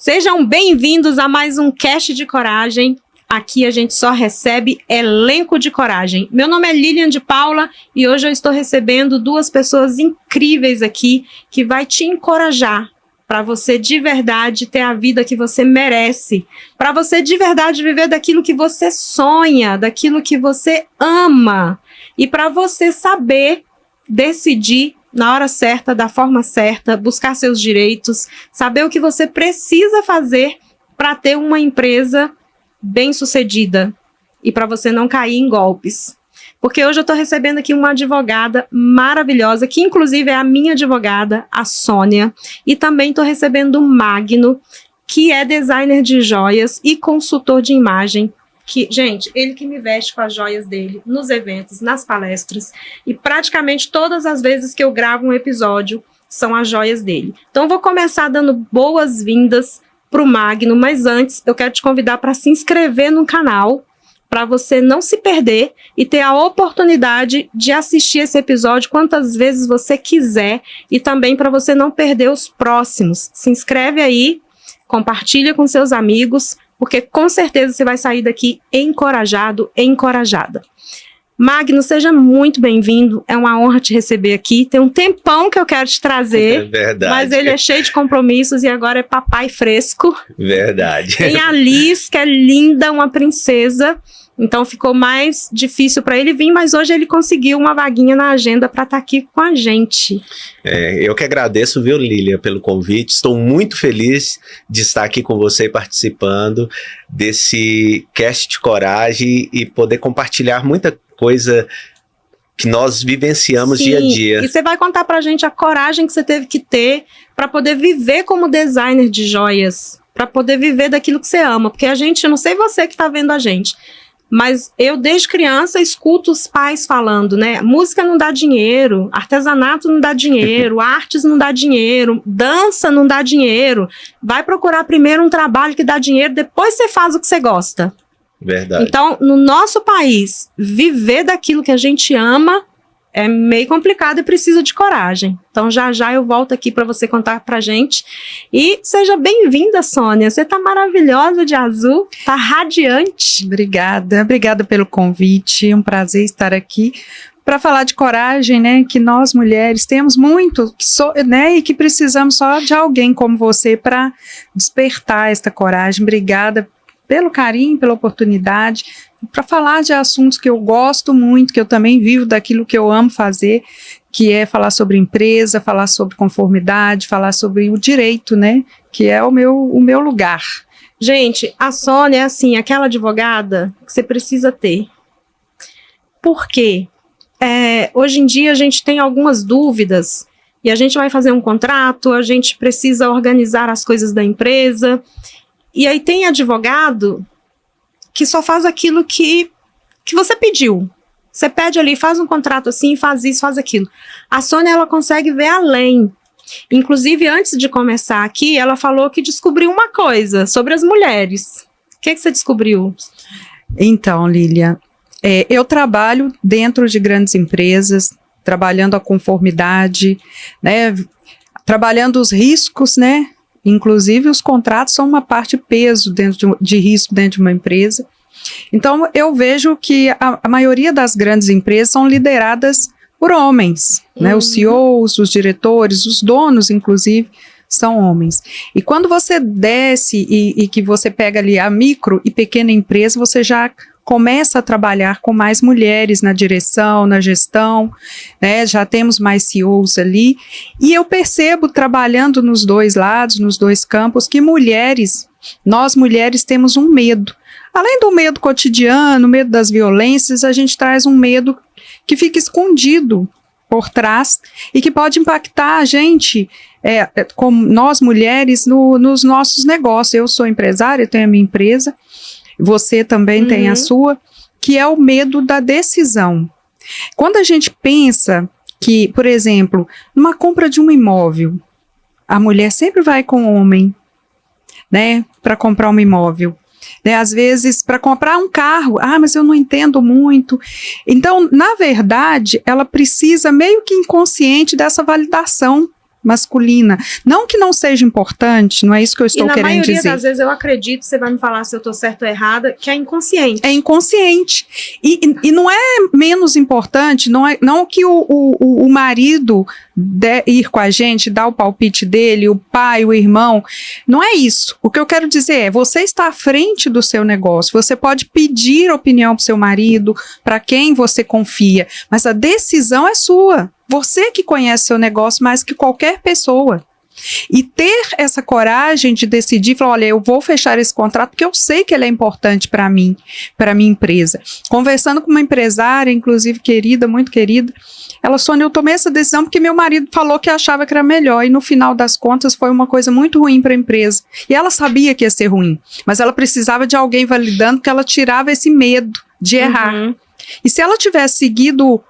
Sejam bem-vindos a mais um Cast de Coragem. Aqui a gente só recebe elenco de coragem. Meu nome é Lilian de Paula e hoje eu estou recebendo duas pessoas incríveis aqui que vai te encorajar para você de verdade ter a vida que você merece, para você de verdade viver daquilo que você sonha, daquilo que você ama e para você saber decidir na hora certa, da forma certa, buscar seus direitos, saber o que você precisa fazer para ter uma empresa bem-sucedida e para você não cair em golpes. Porque hoje eu estou recebendo aqui uma advogada maravilhosa, que inclusive é a minha advogada, a Sônia, e também estou recebendo o Magno, que é designer de joias e consultor de imagem. Que, gente, ele que me veste com as joias dele nos eventos, nas palestras, e praticamente todas as vezes que eu gravo um episódio são as joias dele. Então eu vou começar dando boas-vindas para o Magno, mas antes eu quero te convidar para se inscrever no canal, para você não se perder e ter a oportunidade de assistir esse episódio quantas vezes você quiser e também para você não perder os próximos. Se inscreve aí, compartilha com seus amigos, porque com certeza você vai sair daqui encorajado, encorajada. Magno, seja muito bem-vindo, é uma honra te receber aqui, tem um tempão que eu quero te trazer, Verdade. Mas ele é cheio de compromissos e agora é papai fresco. Verdade. Tem a Liz, que é linda, uma princesa, então ficou mais difícil para ele vir, mas hoje ele conseguiu uma vaguinha na agenda para estar aqui com a gente. Eu que agradeço, viu, Lília, pelo convite. Estou muito feliz de estar aqui com você participando desse Cast de Coragem e poder compartilhar muita coisa que nós vivenciamos dia a dia. E você vai contar pra gente a coragem que você teve que ter para poder viver como designer de joias, para poder viver daquilo que você ama, porque a gente, eu não sei você que tá vendo a gente, mas eu desde criança escuto os pais falando, né, música não dá dinheiro, artesanato não dá dinheiro, artes não dá dinheiro, dança não dá dinheiro, vai procurar primeiro um trabalho que dá dinheiro, depois você faz o que você gosta. Verdade. Então, no nosso país, viver daquilo que a gente ama é meio complicado e precisa de coragem. Então, já já eu volto aqui para você contar pra gente. E seja bem-vinda, Sônia. Você tá maravilhosa de azul, tá radiante. Obrigada pelo convite. Um prazer estar aqui para falar de coragem, né? Que nós mulheres temos muito, né? E que precisamos só de alguém como você para despertar esta coragem. Obrigada pelo carinho, pela oportunidade, para falar de assuntos que eu gosto muito, que eu também vivo daquilo que eu amo fazer, que é falar sobre empresa, falar sobre conformidade, falar sobre o direito, né, que é o meu lugar. Gente, a Sônia é assim, aquela advogada que você precisa ter. Por quê? Hoje em dia a gente tem algumas dúvidas e a gente vai fazer um contrato, a gente precisa organizar as coisas da empresa. E aí tem advogado que só faz aquilo que você pediu. Você pede ali, faz um contrato assim, faz isso, faz aquilo. A Sônia, ela consegue ver além. Inclusive, antes de começar aqui, ela falou que descobriu uma coisa sobre as mulheres. O que você descobriu? Então, Lília, eu trabalho dentro de grandes empresas, trabalhando a conformidade, né, trabalhando os riscos, né? Inclusive, os contratos são uma parte peso de risco dentro de uma empresa. Então, eu vejo que a maioria das grandes empresas são lideradas por homens, né? Os CEOs, os diretores, os donos, inclusive, são homens. E quando você desce e que você pega ali a micro e pequena empresa, você já começa a trabalhar com mais mulheres na direção, na gestão, né? Já temos mais CEOs ali, e eu percebo, trabalhando nos dois lados, nos dois campos, que nós mulheres temos um medo. Além do medo cotidiano, medo das violências, a gente traz um medo que fica escondido por trás e que pode impactar a gente, como nós mulheres, nos nossos negócios. Eu sou empresária, eu tenho a minha empresa, você também tem a sua, que é o medo da decisão. Quando a gente pensa que, por exemplo, numa compra de um imóvel, a mulher sempre vai com o homem, né, para comprar um imóvel. Né, às vezes, para comprar um carro, mas eu não entendo muito. Então, na verdade, ela precisa meio que inconsciente dessa validação masculina. Não que não seja importante, não é isso que eu estou querendo dizer. E na maioria das vezes eu acredito, você vai me falar se eu estou certo ou errada, que é inconsciente. É inconsciente. E não é menos importante, não que o marido ir com a gente, dar o palpite dele, o pai, o irmão, não é isso. O que eu quero dizer é, você está à frente do seu negócio, você pode pedir opinião para o seu marido, para quem você confia, mas a decisão é sua. Você que conhece seu negócio mais que qualquer pessoa. E ter essa coragem de decidir, falar, olha, eu vou fechar esse contrato porque eu sei que ele é importante para mim, para minha empresa. Conversando com uma empresária, inclusive querida, muito querida, ela, Sônia, eu tomei essa decisão porque meu marido falou que achava que era melhor e no final das contas foi uma coisa muito ruim para a empresa. E ela sabia que ia ser ruim, mas ela precisava de alguém validando porque ela tirava esse medo de errar. E se ela tivesse seguido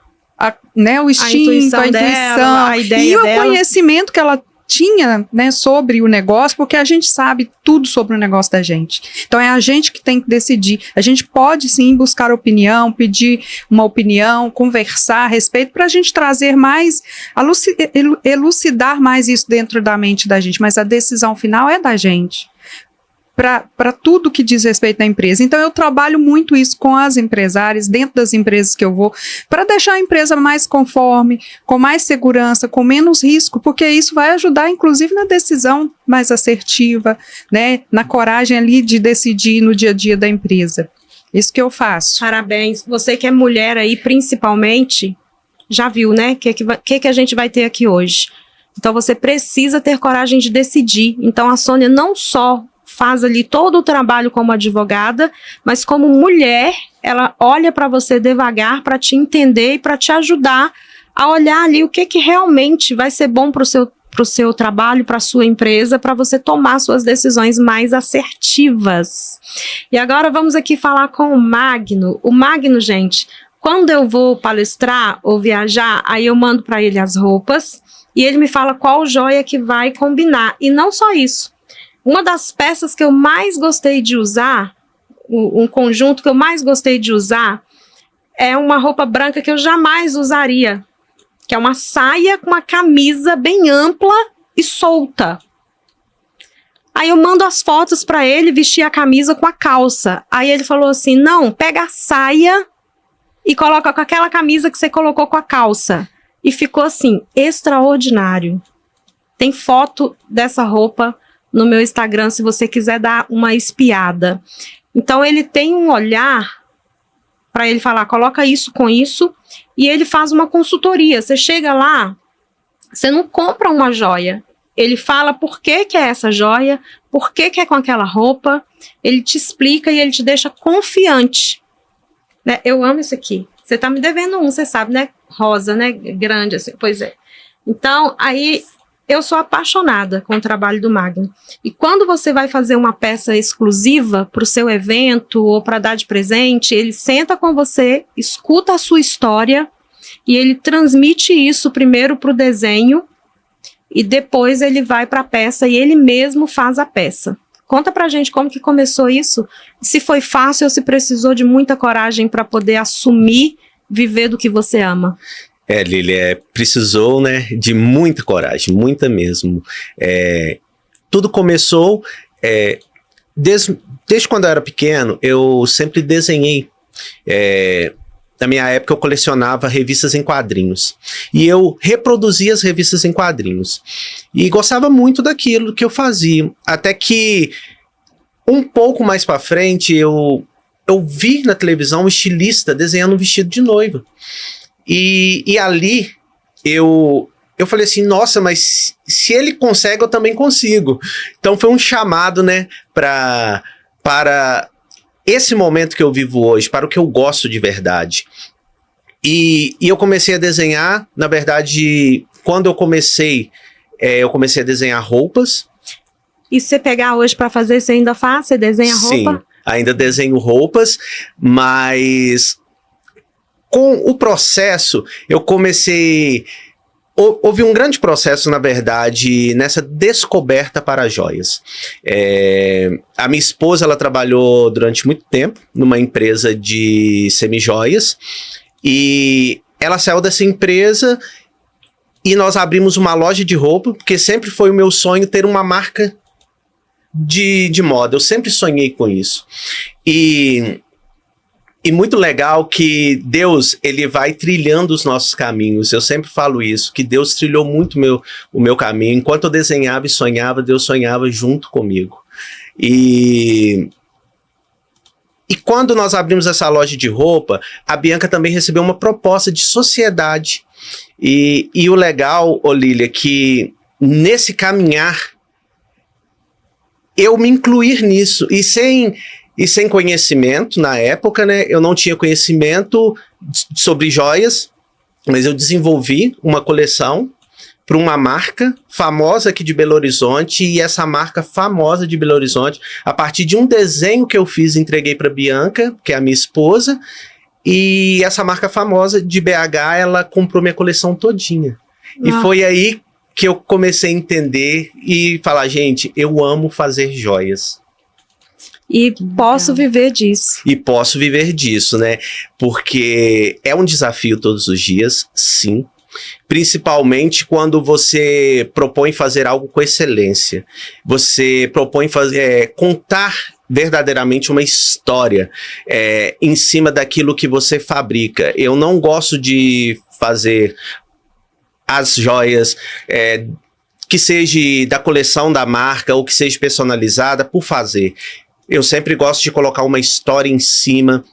o instinto, a intuição dela, a ideia e o dela, conhecimento que ela tinha, né, sobre o negócio, porque a gente sabe tudo sobre o negócio da gente. Então é a gente que tem que decidir. A gente pode sim buscar opinião, pedir uma opinião, conversar a respeito para a gente trazer mais, elucidar mais isso dentro da mente da gente, mas a decisão final é da gente. Para tudo que diz respeito à empresa. Então eu trabalho muito isso com as empresárias, dentro das empresas que eu vou, para deixar a empresa mais conforme, com mais segurança, com menos risco, porque isso vai ajudar inclusive na decisão mais assertiva, né, na coragem ali de decidir no dia a dia da empresa. Isso que eu faço. Parabéns. Você que é mulher aí, principalmente, já viu, né, que a gente vai ter aqui hoje. Então você precisa ter coragem de decidir. Então a Sônia não só faz ali todo o trabalho como advogada, mas como mulher, ela olha para você devagar para te entender e para te ajudar a olhar ali o que realmente vai ser bom para o seu trabalho, para a sua empresa, para você tomar suas decisões mais assertivas. E agora vamos aqui falar com o Magno. O Magno, gente, quando eu vou palestrar ou viajar, aí eu mando para ele as roupas e ele me fala qual joia que vai combinar. E não só isso. Uma das peças que eu mais gostei de usar, um conjunto que eu mais gostei de usar, é uma roupa branca que eu jamais usaria, que é uma saia com uma camisa bem ampla e solta. Aí eu mando as fotos para ele vestir a camisa com a calça. Aí ele falou assim, não, pega a saia e coloca com aquela camisa que você colocou com a calça. E ficou assim, extraordinário. Tem foto dessa roupa no meu Instagram, se você quiser dar uma espiada. Então, ele tem um olhar para ele falar, coloca isso com isso, e ele faz uma consultoria. Você chega lá, você não compra uma joia. Ele fala por que é essa joia, por que é com aquela roupa, ele te explica e ele te deixa confiante. Né? Eu amo isso aqui. Você tá me devendo um, você sabe, né? Rosa, né? Grande, assim. Pois é. Então, aí... eu sou apaixonada com o trabalho do Magno. E quando você vai fazer uma peça exclusiva para o seu evento ou para dar de presente, ele senta com você, escuta a sua história e ele transmite isso primeiro para o desenho e depois ele vai para a peça e ele mesmo faz a peça. Conta pra gente como que começou isso, se foi fácil ou se precisou de muita coragem para poder assumir, viver do que você ama. Lília, precisou, né, de muita coragem, muita mesmo. Tudo começou, desde quando eu era pequeno, eu sempre desenhei. Na minha época eu colecionava revistas em quadrinhos. E eu reproduzia as revistas em quadrinhos. E gostava muito daquilo que eu fazia. Até que, um pouco mais pra frente, eu vi na televisão um estilista desenhando um vestido de noiva. E ali eu falei assim, nossa, mas se ele consegue, eu também consigo. Então foi um chamado, né, para esse momento que eu vivo hoje, para o que eu gosto de verdade. E eu comecei a desenhar, na verdade, quando eu comecei a desenhar roupas. E se você pegar hoje para fazer, você ainda faz? Você desenha roupa? Sim, ainda desenho roupas, mas... com o processo, eu comecei... Houve um grande processo, na verdade, nessa descoberta para joias. A minha esposa, ela trabalhou durante muito tempo numa empresa de semijoias e ela saiu dessa empresa E nós abrimos uma loja de roupa, porque sempre foi o meu sonho ter uma marca de moda. Eu sempre sonhei com isso. E muito legal que Deus, ele vai trilhando os nossos caminhos. Eu sempre falo isso, que Deus trilhou muito o meu caminho. Enquanto eu desenhava e sonhava, Deus sonhava junto comigo. E quando nós abrimos essa loja de roupa, a Bianca também recebeu uma proposta de sociedade. E o legal, Lília, que nesse caminhar, eu me incluir nisso. E sem conhecimento na época, né? Eu não tinha conhecimento sobre joias, mas eu desenvolvi uma coleção para uma marca famosa aqui de Belo Horizonte, e essa marca famosa de Belo Horizonte, a partir de um desenho que eu fiz, entreguei para Bianca, que é a minha esposa, e essa marca famosa de BH, ela comprou minha coleção todinha. E foi aí que eu comecei a entender e falar, gente, eu amo fazer joias. E posso viver disso. E posso viver disso, né? Porque é um desafio todos os dias, sim. Principalmente quando você propõe fazer algo com excelência. Você propõe contar verdadeiramente uma história em cima daquilo que você fabrica. Eu não gosto de fazer as joias que seja da coleção da marca ou que seja personalizada por fazer. Eu sempre gosto de colocar uma história em cima.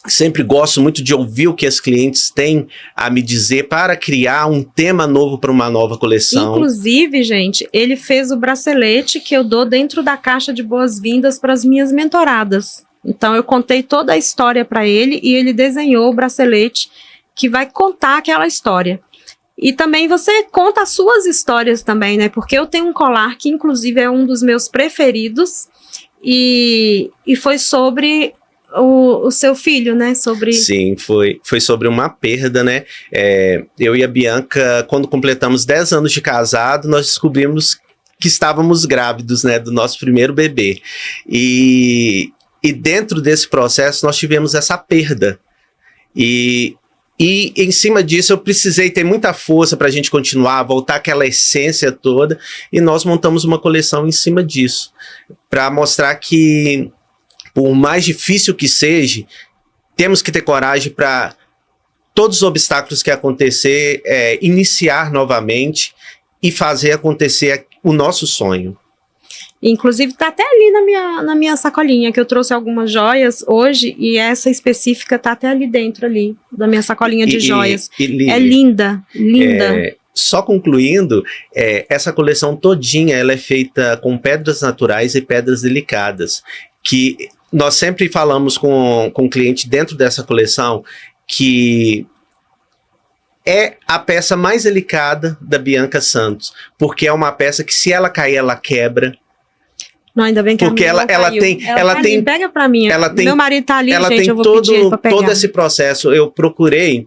Sempre gosto muito de ouvir o que as clientes têm a me dizer para criar um tema novo para uma nova coleção. Inclusive, gente, ele fez o bracelete que eu dou dentro da caixa de boas-vindas para as minhas mentoradas. Então, eu contei toda a história para ele e ele desenhou o bracelete que vai contar aquela história. E também você conta as suas histórias também, né? Porque eu tenho um colar que, inclusive, é um dos meus preferidos e foi sobre o seu filho, né? Sim, foi sobre uma perda, né? Eu e a Bianca, quando completamos 10 anos de casado, nós descobrimos que estávamos grávidos, né? Do nosso primeiro bebê. E dentro desse processo, nós tivemos essa perda. E em cima disso, eu precisei ter muita força para a gente continuar, voltar aquela essência toda. E nós montamos uma coleção em cima disso, para mostrar que, por mais difícil que seja, temos que ter coragem para todos os obstáculos que acontecer, iniciar novamente e fazer acontecer o nosso sonho. Inclusive, tá até ali na minha sacolinha, que eu trouxe algumas joias hoje, e essa específica tá até ali dentro, ali, da minha sacolinha de joias. É linda, linda. Só concluindo, essa coleção todinha, ela é feita com pedras naturais e pedras delicadas, que nós sempre falamos com o cliente dentro dessa coleção que é a peça mais delicada da Bianca Santos, porque é uma peça que, se ela cair, ela quebra. Não, ainda bem que porque ela tem, pega pra mim. Meu marido tá ali, ela gente, tem eu vou pedir ele pra pegar. todo esse processo. Eu procurei.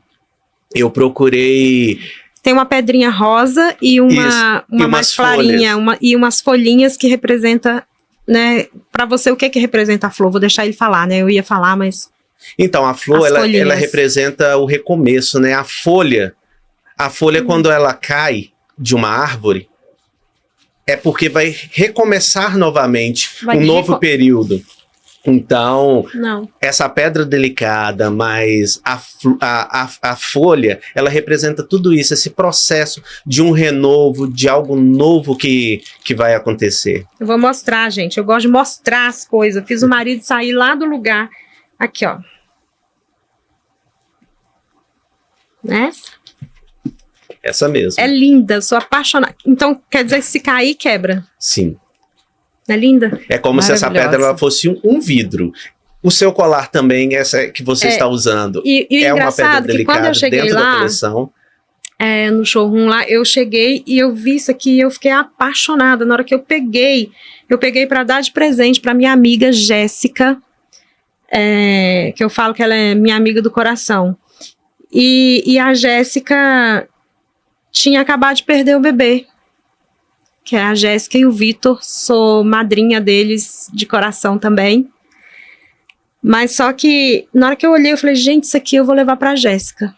Tem uma pedrinha rosa e uma mais clarinha, e umas folhinhas que representa, né? Pra você, o que representa a flor? Vou deixar ele falar, né? Eu ia falar, mas... Então, a flor, ela representa o recomeço, né? A folha, quando ela cai de uma árvore, é porque vai recomeçar novamente um novo período. Então, essa pedra delicada, mas a folha, ela representa tudo isso, esse processo de um renovo, de algo novo que vai acontecer. Eu vou mostrar, gente. Eu gosto de mostrar as coisas. Eu fiz o marido sair lá do lugar. Aqui, ó. Essa mesmo. É linda, sou apaixonada. Então, quer dizer que se cair, quebra? Sim. É linda? É como se essa pedra ela fosse um vidro. O seu colar também, essa que você está usando, e é uma pedra delicada, que quando eu cheguei dentro lá, da coleção. No showroom lá, eu cheguei e eu vi isso aqui e eu fiquei apaixonada. Na hora que eu peguei para dar de presente para minha amiga Jéssica, que eu falo que ela é minha amiga do coração. E a Jéssica tinha acabado de perder o bebê, que é a Jéssica e o Vitor. Sou madrinha deles de coração também. Mas só que, na hora que eu olhei, eu falei, gente, isso aqui eu vou levar pra Jéssica.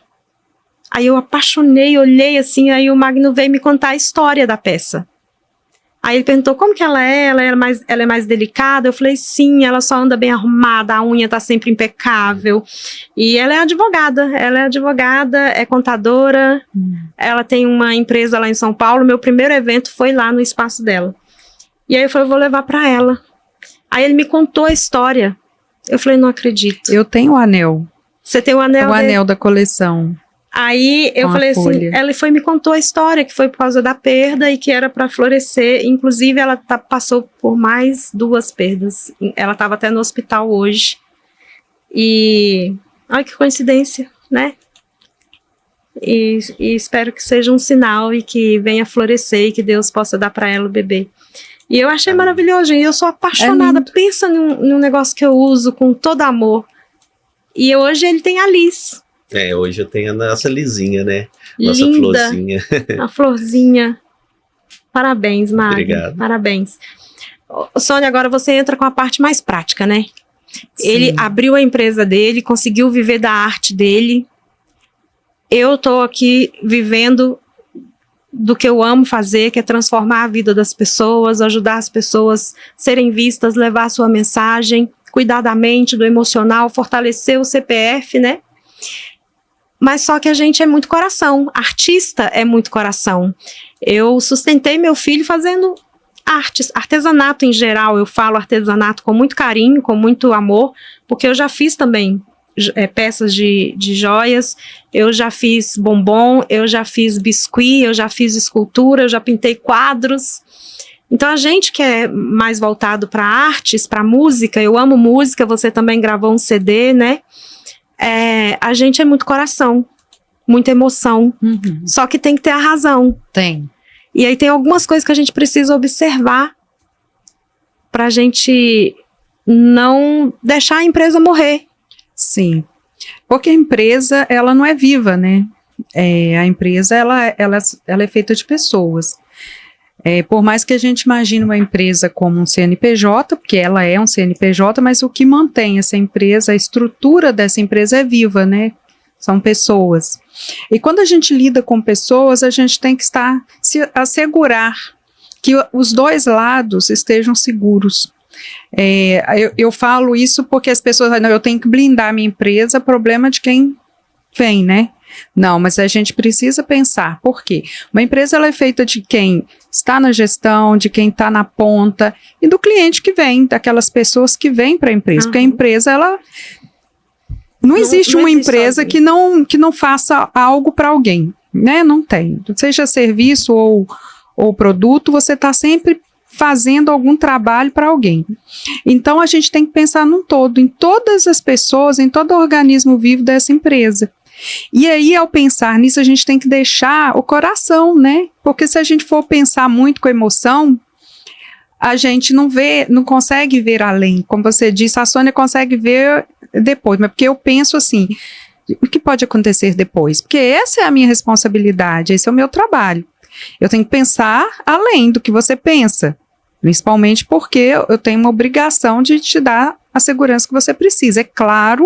Aí eu apaixonei, olhei assim, aí o Magno veio me contar a história da peça. Aí ele perguntou como que ela é, ela é mais delicada? Eu falei, sim, ela só anda bem arrumada, a unha tá sempre impecável. E ela é advogada, é contadora, ela tem uma empresa lá em São Paulo, meu primeiro evento foi lá no espaço dela. E aí eu falei, eu vou levar pra ela. Aí ele me contou a história. Eu falei, não acredito. Eu tenho o anel. Você tem o anel? O anel da coleção. Aí eu falei assim, ela foi me contou a história, que foi por causa da perda e que era para florescer. Inclusive, ela passou por mais 2 perdas. Ela estava até no hospital hoje. E olha que coincidência, né? E espero que seja um sinal e que venha florescer e que Deus possa dar para ela o bebê. E eu achei maravilhoso, gente. Eu sou apaixonada. Pensa num negócio que eu uso com todo amor. E hoje ele tem a Liz. Hoje eu tenho a nossa Lizinha, né? Nossa Linda, florzinha. A florzinha. Parabéns, Magno. Obrigado. Parabéns. Sônia, agora você entra com a parte mais prática, né? Sim. Ele abriu a empresa dele, conseguiu viver da arte dele. Eu tô aqui vivendo do que eu amo fazer, que é transformar a vida das pessoas, ajudar as pessoas a serem vistas, levar a sua mensagem, cuidar da mente, do emocional, fortalecer o CPF, né? Mas só que a gente é muito coração, artista é muito coração. Eu sustentei meu filho fazendo artes, artesanato em geral, eu falo artesanato com muito carinho, com muito amor, porque eu já fiz também peças de joias, eu já fiz bombom, eu já fiz biscuit, eu já fiz escultura, eu já pintei quadros. Então a gente que é mais voltado para artes, para música, eu amo música, você também gravou um CD, né? A gente é muito coração, muita emoção, só que tem que ter a razão. Tem. E aí tem algumas coisas que a gente precisa observar para a gente não deixar a empresa morrer. Sim, porque a empresa, ela não é viva, né? A empresa, ela é feita de pessoas. Por mais que a gente imagine uma empresa como um CNPJ, porque ela é um CNPJ, mas o que mantém essa empresa, a estrutura dessa empresa é viva, né? São pessoas. E quando a gente lida com pessoas, a gente tem que assegurar que os 2 lados estejam seguros. Eu falo isso porque as pessoas falam, eu tenho que blindar a minha empresa, problema de quem vem, né? Não, mas a gente precisa pensar, por quê? Uma empresa ela é feita de quem está na gestão, de quem está na ponta e do cliente que vem, daquelas pessoas que vêm para a empresa, porque a empresa, ela não existe uma empresa que não faça algo para alguém, né? Não tem, seja serviço ou produto, você está sempre fazendo algum trabalho para alguém. Então a gente tem que pensar num todo, em todas as pessoas, em todo o organismo vivo dessa empresa. E aí, ao pensar nisso, a gente tem que deixar o coração, né? Porque se a gente for pensar muito com emoção, a gente não consegue ver além. Como você disse, a Sônia consegue ver depois, mas porque eu penso assim, o que pode acontecer depois? Porque essa é a minha responsabilidade, esse é o meu trabalho. Eu tenho que pensar além do que você pensa, principalmente porque eu tenho uma obrigação de te dar a segurança que você precisa. É claro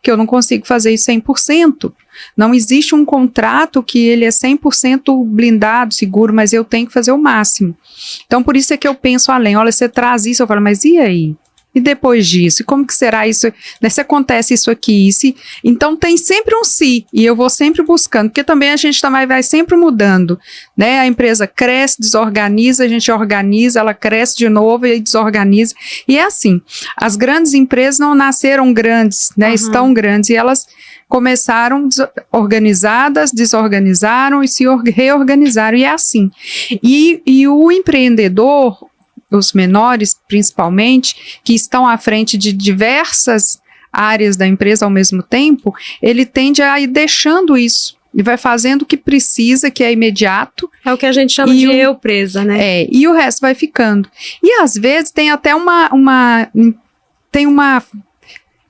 que eu não consigo fazer isso 100%. Não existe um contrato que ele é 100% blindado, seguro, mas eu tenho que fazer o máximo. Então, por isso é que eu penso além. Olha, você traz isso, eu falo, mas e aí? E depois disso? E como que será isso? Né, se acontece isso aqui, então tem sempre um se, e eu vou sempre buscando, porque também a gente também vai sempre mudando, né? A empresa cresce, desorganiza, a gente organiza, ela cresce de novo e desorganiza, e é assim. As grandes empresas não nasceram grandes, né? Estão grandes, e elas começaram organizadas, desorganizaram e se reorganizaram, e é assim. E o empreendedor, os menores principalmente, que estão à frente de diversas áreas da empresa ao mesmo tempo, ele tende a ir deixando isso, e vai fazendo o que precisa, que é imediato. É o que a gente chama de eu presa, né? E o resto vai ficando. E às vezes tem até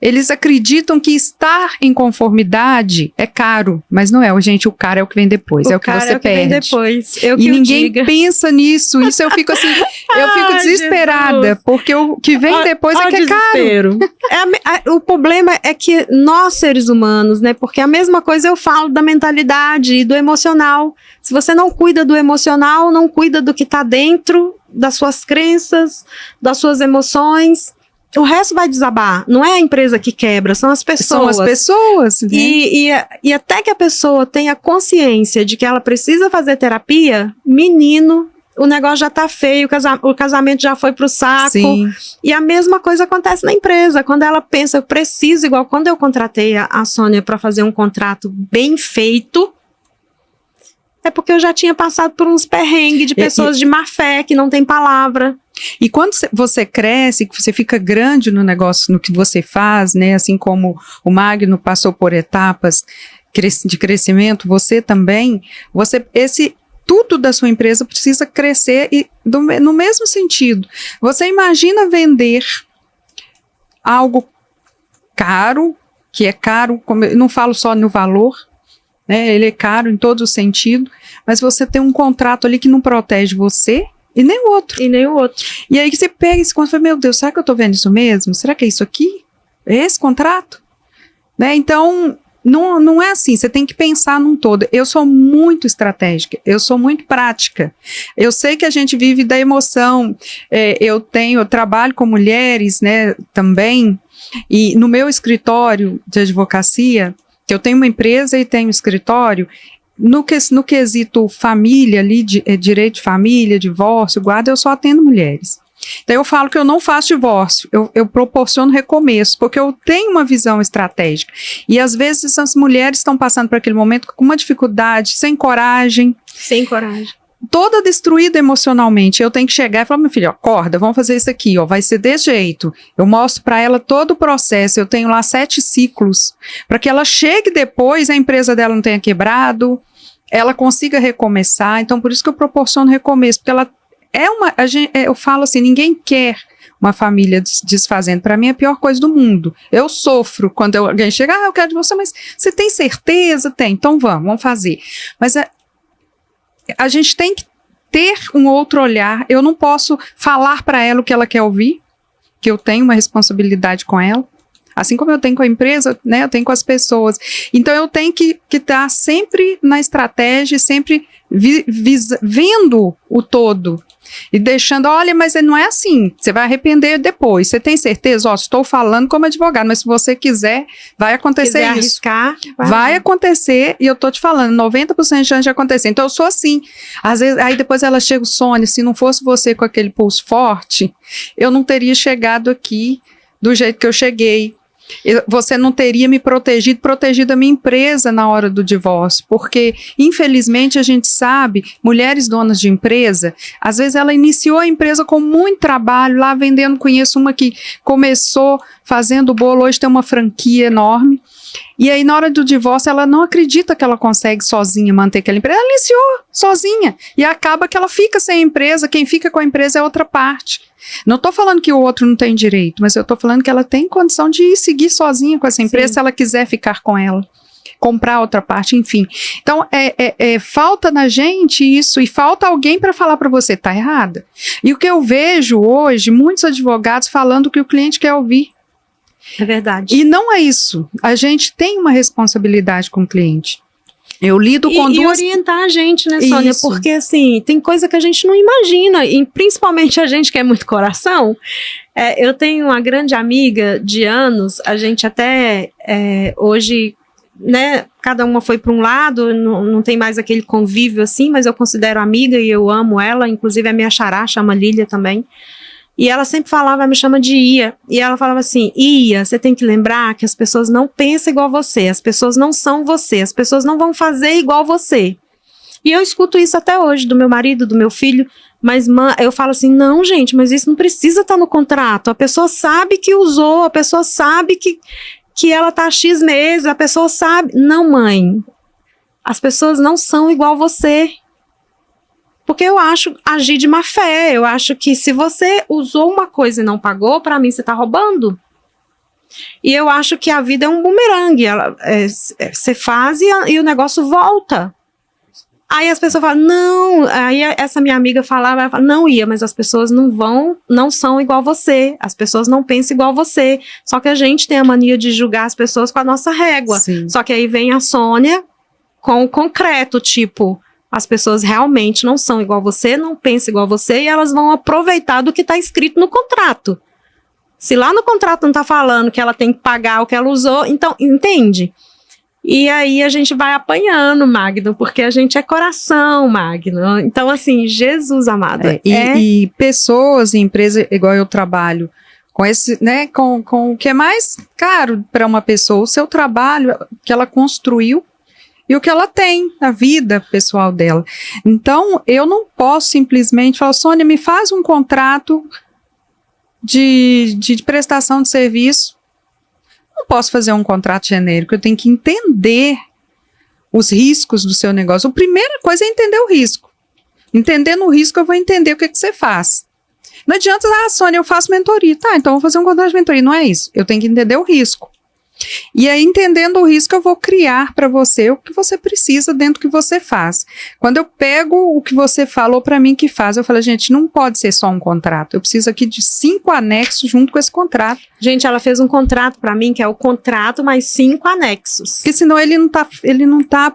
Eles acreditam que estar em conformidade é caro, mas não é, gente, o caro é o que vem depois, é o que você perde. Vem depois, e ninguém pensa nisso, isso eu fico assim, eu fico desesperada, Jesus. Porque o que vem depois é que é caro. O problema é que nós, seres humanos, né, porque a mesma coisa eu falo da mentalidade e do emocional. Se você não cuida do emocional, não cuida do que está dentro das suas crenças, das suas emoções, o resto vai desabar. Não é a empresa que quebra, são as pessoas. São as pessoas. Né? E até que a pessoa tenha consciência de que ela precisa fazer terapia, menino, o negócio já tá feio, o casamento já foi pro saco. Sim. E a mesma coisa acontece na empresa. Quando ela pensa, eu preciso, igual quando eu contratei a Sônia para fazer um contrato bem feito, é porque eu já tinha passado por uns perrengues de pessoas de má fé, que não tem palavra. E quando você cresce, que você fica grande no negócio, no que você faz, né? Assim como o Magno passou por etapas de crescimento, você também, tudo da sua empresa precisa crescer no mesmo sentido. Você imagina vender algo caro, que é caro, eu não falo só no valor, né, ele é caro em todo o sentido, mas você tem um contrato ali que não protege você e nem o outro. E aí que você pega esse contrato e fala, meu Deus, será que eu estou vendo isso mesmo? Será que é isso aqui? É esse contrato? Né? Então, não é assim, você tem que pensar num todo. Eu sou muito estratégica, eu sou muito prática. Eu sei que a gente vive da emoção, eu trabalho com mulheres, né, também, e no meu escritório de advocacia, que eu tenho uma empresa e tenho um escritório, no quesito família, ali, direito de família, divórcio, guarda, eu só atendo mulheres. Então eu falo que eu não faço divórcio, eu proporciono recomeço, porque eu tenho uma visão estratégica. E às vezes essas mulheres estão passando por aquele momento com uma dificuldade, sem coragem. Toda destruída emocionalmente, eu tenho que chegar e falar, meu filho, acorda, vamos fazer isso aqui, ó, vai ser desse jeito. Eu mostro para ela todo o processo, eu tenho lá 7 ciclos, para que ela chegue depois, a empresa dela não tenha quebrado, ela consiga recomeçar. Então por isso que eu proporciono recomeço, porque ela eu falo assim, ninguém quer uma família desfazendo. Para mim é a pior coisa do mundo. Eu sofro quando alguém chega, eu quero de você, mas você tem certeza? Tem, então vamos fazer. Mas a gente tem que ter um outro olhar. Eu não posso falar para ela o que ela quer ouvir, que eu tenho uma responsabilidade com ela. Assim como eu tenho com a empresa, né, eu tenho com as pessoas. Então eu tenho que estar sempre na estratégia, sempre vendo o todo. E deixando, olha, mas não é assim, você vai arrepender depois. Você tem certeza? Estou falando como advogado, mas se você quiser, vai acontecer isso. Arriscar, vai acontecer, e eu tô te falando, 90% de chance de acontecer. Então eu sou assim. Às vezes, aí depois ela chega, Sônia, se não fosse você com aquele pulso forte, eu não teria chegado aqui do jeito que eu cheguei. Você não teria me protegido a minha empresa na hora do divórcio, porque infelizmente a gente sabe, mulheres donas de empresa, às vezes ela iniciou a empresa com muito trabalho, lá vendendo, conheço uma que começou fazendo bolo, hoje tem uma franquia enorme, e aí na hora do divórcio ela não acredita que ela consegue sozinha manter aquela empresa, ela iniciou sozinha, e acaba que ela fica sem a empresa, quem fica com a empresa é outra parte. Não estou falando que o outro não tem direito, mas eu estou falando que ela tem condição de seguir sozinha com essa empresa, se ela quiser ficar com ela, comprar outra parte, enfim. Então, falta na gente isso, e falta alguém para falar para você, tá errada. E o que eu vejo hoje, muitos advogados falando o que o cliente quer ouvir. É verdade. E não é isso. A gente tem uma responsabilidade com o cliente. Eu lido com duas... E orientar a gente, né, Sônia? Isso. Porque, assim, tem coisa que a gente não imagina, e principalmente a gente que é muito coração. Eu tenho uma grande amiga de anos, a gente até hoje, né, cada uma foi para um lado, não tem mais aquele convívio assim, mas eu considero amiga e eu amo ela, inclusive a minha xará chama Lília também. E ela sempre falava, me chama de Ia, e ela falava assim, Ia, você tem que lembrar que as pessoas não pensam igual você, as pessoas não são você, as pessoas não vão fazer igual você. E eu escuto isso até hoje, do meu marido, do meu filho, mas eu falo assim, não gente, mas isso não precisa estar no contrato, a pessoa sabe que usou, a pessoa sabe que ela está há X meses, a pessoa sabe. Não, mãe, as pessoas não são igual você. Porque eu acho agir de má fé, eu acho que se você usou uma coisa e não pagou, para mim você está roubando. E eu acho que a vida é um bumerangue. Você faz e o negócio volta. Aí as pessoas falam, não. Aí essa minha amiga falava, não ia, mas as pessoas não são igual você. As pessoas não pensam igual você. Só que a gente tem a mania de julgar as pessoas com a nossa régua. Sim. Só que aí vem a Sônia com o concreto, tipo, as pessoas realmente não são igual você, não pensam igual você, e elas vão aproveitar do que está escrito no contrato. Se lá no contrato não está falando que ela tem que pagar o que ela usou, então, entende? E aí a gente vai apanhando, Magno, porque a gente é coração, Magno. Então, assim, Jesus amado. E pessoas em empresa, igual eu trabalho, com esse, né, com o que é mais caro para uma pessoa, o seu trabalho que ela construiu e o que ela tem, a vida pessoal dela. Então, eu não posso simplesmente falar, Sônia, me faz um contrato de prestação de serviço. Não posso fazer um contrato genérico, eu tenho que entender os riscos do seu negócio. A primeira coisa é entender o risco. Entendendo o risco, eu vou entender o que você faz. Não adianta, Sônia, eu faço mentoria. Tá, então eu vou fazer um contrato de mentoria. Não é isso. Eu tenho que entender o risco. E aí, entendendo o risco, eu vou criar para você o que você precisa dentro do que você faz. Quando eu pego o que você falou para mim que faz, eu falo, gente, não pode ser só um contrato. Eu preciso aqui de 5 anexos junto com esse contrato. Gente, ela fez um contrato para mim, que é o contrato mais 5 anexos. Porque senão ele não tá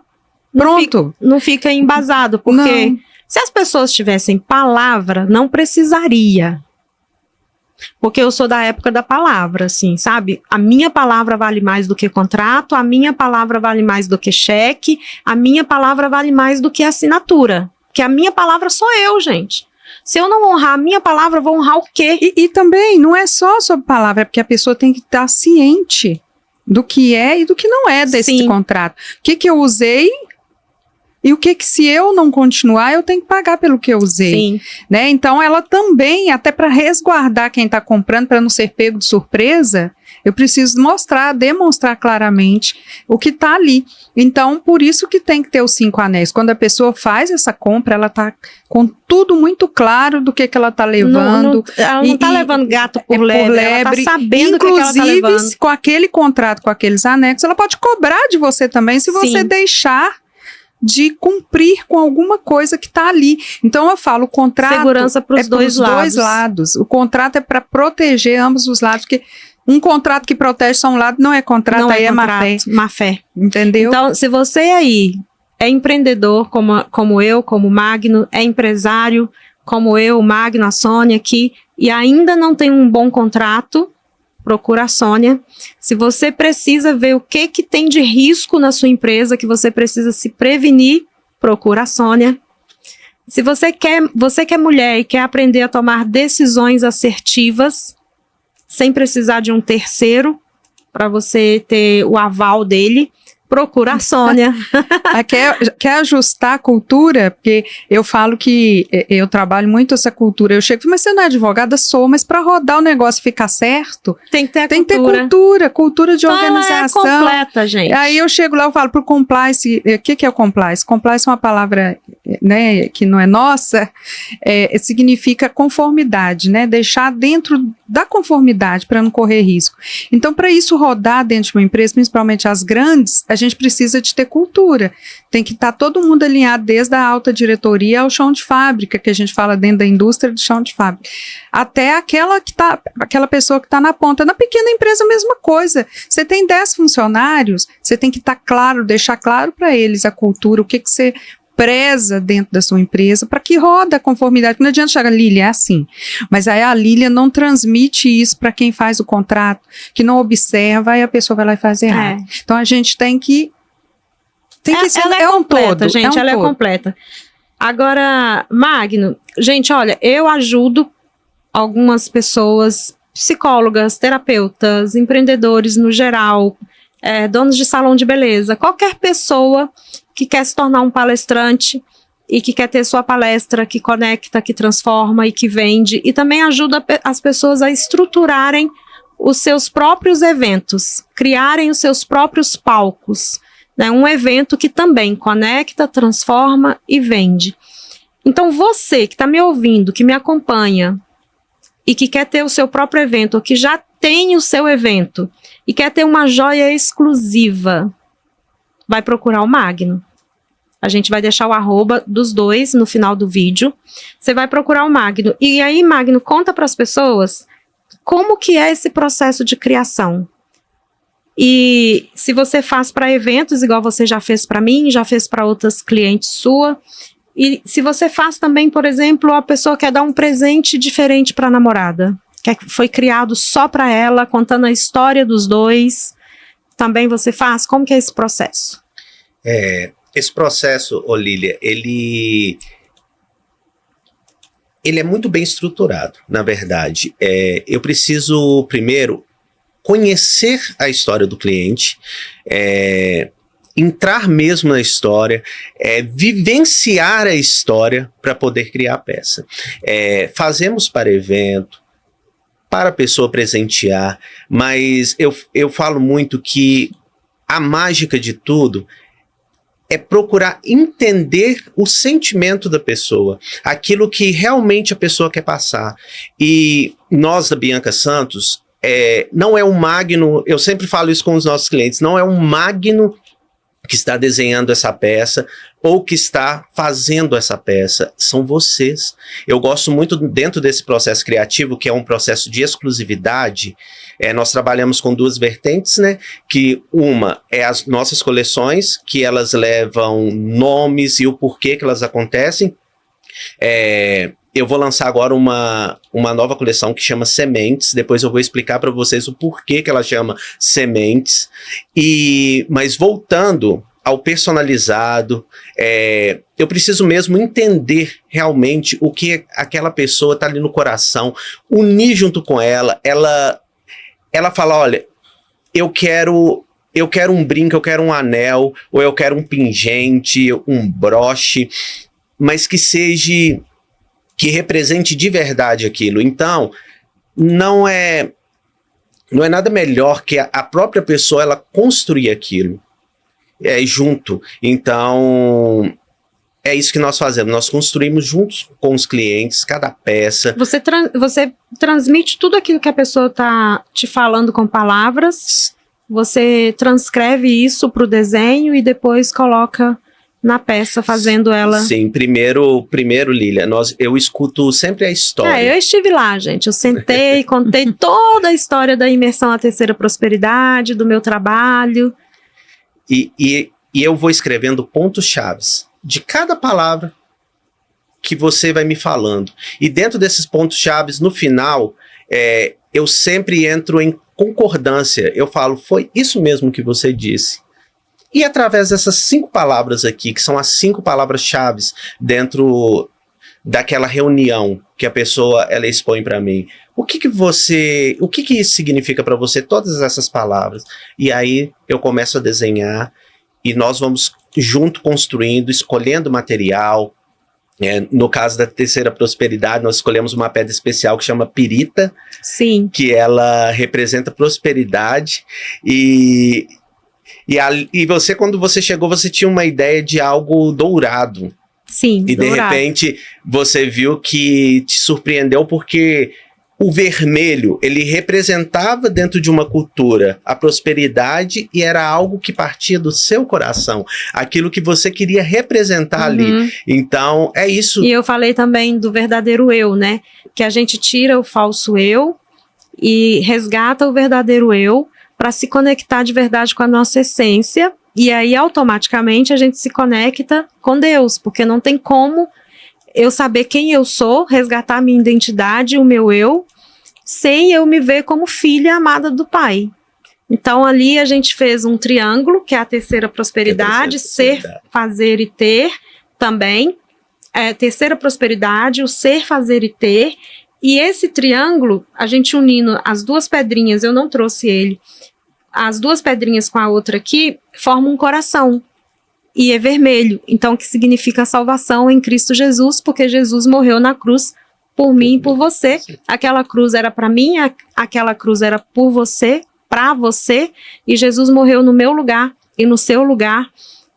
pronto. Não fica embasado, porque se as pessoas tivessem palavra, não precisaria. Porque eu sou da época da palavra, assim, sabe? A minha palavra vale mais do que contrato, a minha palavra vale mais do que cheque, a minha palavra vale mais do que assinatura. Porque a minha palavra sou eu, gente. Se eu não honrar a minha palavra, eu vou honrar o quê? E também, não é só sobre palavra, é porque a pessoa tem que estar ciente do que é e do que não é desse contrato. O que eu usei e o que se eu não continuar, eu tenho que pagar pelo que eu usei. Sim. Né? Então, ela também, até para resguardar quem está comprando, para não ser pego de surpresa, eu preciso demonstrar claramente o que está ali. Então, por isso que tem que ter os 5 anéis. Quando a pessoa faz essa compra, ela está com tudo muito claro do que ela está levando. Ela não está levando gato por lebre, ela está sabendo o que ela está levando. Inclusive, com aquele contrato, com aqueles anexos, ela pode cobrar de você também, se você deixar de cumprir com alguma coisa que está ali. Então eu falo, o contrato segurança para os dois lados. O contrato é para proteger ambos os lados, porque um contrato que protege só um lado não é contrato, não aí é má fé. Entendeu? Então, se você aí é empreendedor como eu, como o Magno, é empresário como eu, o Magno, a Sônia aqui, e ainda não tem um bom contrato, procura a Sônia. Se você precisa ver o que tem de risco na sua empresa, que você precisa se prevenir, procura a Sônia. Se você que é mulher e quer aprender a tomar decisões assertivas, sem precisar de um terceiro, para você ter o aval dele, procura a Sônia. Quer ajustar a cultura? Porque eu falo que eu trabalho muito essa cultura. Eu chego e falo, mas você não é advogada? Sou, mas para rodar o negócio ficar certo, tem que ter cultura de organização. Ela é completa, gente. Aí eu chego lá e falo, pro compliance, o que é o compliance? Compliance é uma palavra, né, que não é nossa, significa conformidade, né? Deixar dentro da conformidade para não correr risco. Então, para isso rodar dentro de uma empresa, principalmente as grandes, a gente precisa de ter cultura. Tem que estar todo mundo alinhado, desde a alta diretoria ao chão de fábrica, que a gente fala dentro da indústria de chão de fábrica, até aquela pessoa que está na ponta. Na pequena empresa, a mesma coisa. Você tem 10 funcionários, você tem que estar claro, deixar claro para eles a cultura, o que você preza dentro da sua empresa, para que roda a conformidade. Não adianta chegar, Lília, é assim. Mas aí a Lília não transmite isso para quem faz o contrato, que não observa, aí a pessoa vai lá e faz errado. Então a gente tem que ser, ela é completa, gente, ela é completa. Agora, Magno, gente, olha, eu ajudo algumas pessoas, psicólogas, terapeutas, empreendedores no geral, donos de salão de beleza, qualquer pessoa que quer se tornar um palestrante e que quer ter sua palestra que conecta, que transforma e que vende, e também ajuda as pessoas a estruturarem os seus próprios eventos, criarem os seus próprios palcos, né? Um evento que também conecta, transforma e vende. Então você que está me ouvindo, que me acompanha e que quer ter o seu próprio evento, ou que já tem o seu evento e quer ter uma joia exclusiva, vai procurar o Magno. A gente vai deixar o arroba dos dois no final do vídeo. Você vai procurar o Magno. E aí, Magno, conta para as pessoas como que é esse processo de criação. E se você faz para eventos, igual você já fez para mim, já fez para outras clientes sua. E se você faz também, por exemplo, a pessoa quer dar um presente diferente para a namorada, que foi criado só para ela, contando a história dos dois, também você faz? Como que é esse processo? Esse processo, Lília, ele é muito bem estruturado, na verdade. Eu preciso, primeiro, conhecer a história do cliente, entrar mesmo na história, vivenciar a história para poder criar a peça. Fazemos para evento, para a pessoa presentear, mas eu falo muito que a mágica de tudo é procurar entender o sentimento da pessoa, aquilo que realmente a pessoa quer passar. E nós da Bianca Santos, não é um Magno, eu sempre falo isso com os nossos clientes, não é um Magno que está desenhando essa peça ou que está fazendo essa peça, são vocês. Eu gosto muito dentro desse processo criativo, que é um processo de exclusividade. Nós trabalhamos com duas vertentes, né? Que uma é as nossas coleções, que elas levam nomes e o porquê que elas acontecem. Eu vou lançar agora uma nova coleção que chama Sementes. Depois eu vou explicar para vocês o porquê que ela chama Sementes. Mas voltando ao personalizado, eu preciso mesmo entender realmente o que aquela pessoa está ali no coração, unir junto com ela. Ela fala, olha, eu quero um brinco, eu quero um anel, ou eu quero um pingente, um broche, mas que represente de verdade aquilo. Então, não é nada melhor que a própria pessoa ela construir aquilo junto. Então, é isso que nós fazemos. Nós construímos juntos com os clientes cada peça. Você transmite tudo aquilo que a pessoa está te falando com palavras, você transcreve isso para o desenho e depois coloca na peça, fazendo ela... Sim, primeiro Lília, eu escuto sempre a história. Eu estive lá, gente, eu sentei, contei toda a história da imersão à terceira prosperidade, do meu trabalho. E eu vou escrevendo pontos-chaves de cada palavra que você vai me falando. E dentro desses pontos-chaves, no final, eu sempre entro em concordância. Eu falo, foi isso mesmo que você disse. E através dessas 5 palavras aqui, que são as 5 palavras-chave dentro daquela reunião que a pessoa ela expõe para mim, o que isso significa para você, todas essas palavras? E aí eu começo a desenhar e nós vamos junto construindo, escolhendo material. No caso da terceira prosperidade, nós escolhemos uma pedra especial que chama pirita. Sim. Que ela representa prosperidade e você, quando você chegou, você tinha uma ideia de algo dourado. Sim, e dourado. De repente, você viu que te surpreendeu porque o vermelho, ele representava dentro de uma cultura a prosperidade e era algo que partia do seu coração. Aquilo que você queria representar ali. Então, é isso. E eu falei também do verdadeiro eu, né? Que a gente tira o falso eu e resgata o verdadeiro eu, para se conectar de verdade com a nossa essência, e aí automaticamente a gente se conecta com Deus, porque não tem como eu saber quem eu sou, resgatar a minha identidade, o meu eu, sem eu me ver como filha amada do Pai. Então ali a gente fez um triângulo, que é a terceira prosperidade, ser, fazer e ter também, terceira prosperidade, o ser, fazer e ter, e esse triângulo, a gente unindo as duas pedrinhas, eu não trouxe ele, as duas pedrinhas com a outra aqui, formam um coração. E é vermelho. Então, que significa salvação em Cristo Jesus, porque Jesus morreu na cruz por mim e por você. Aquela cruz era para mim, aquela cruz era por você, para você, e Jesus morreu no meu lugar e no seu lugar,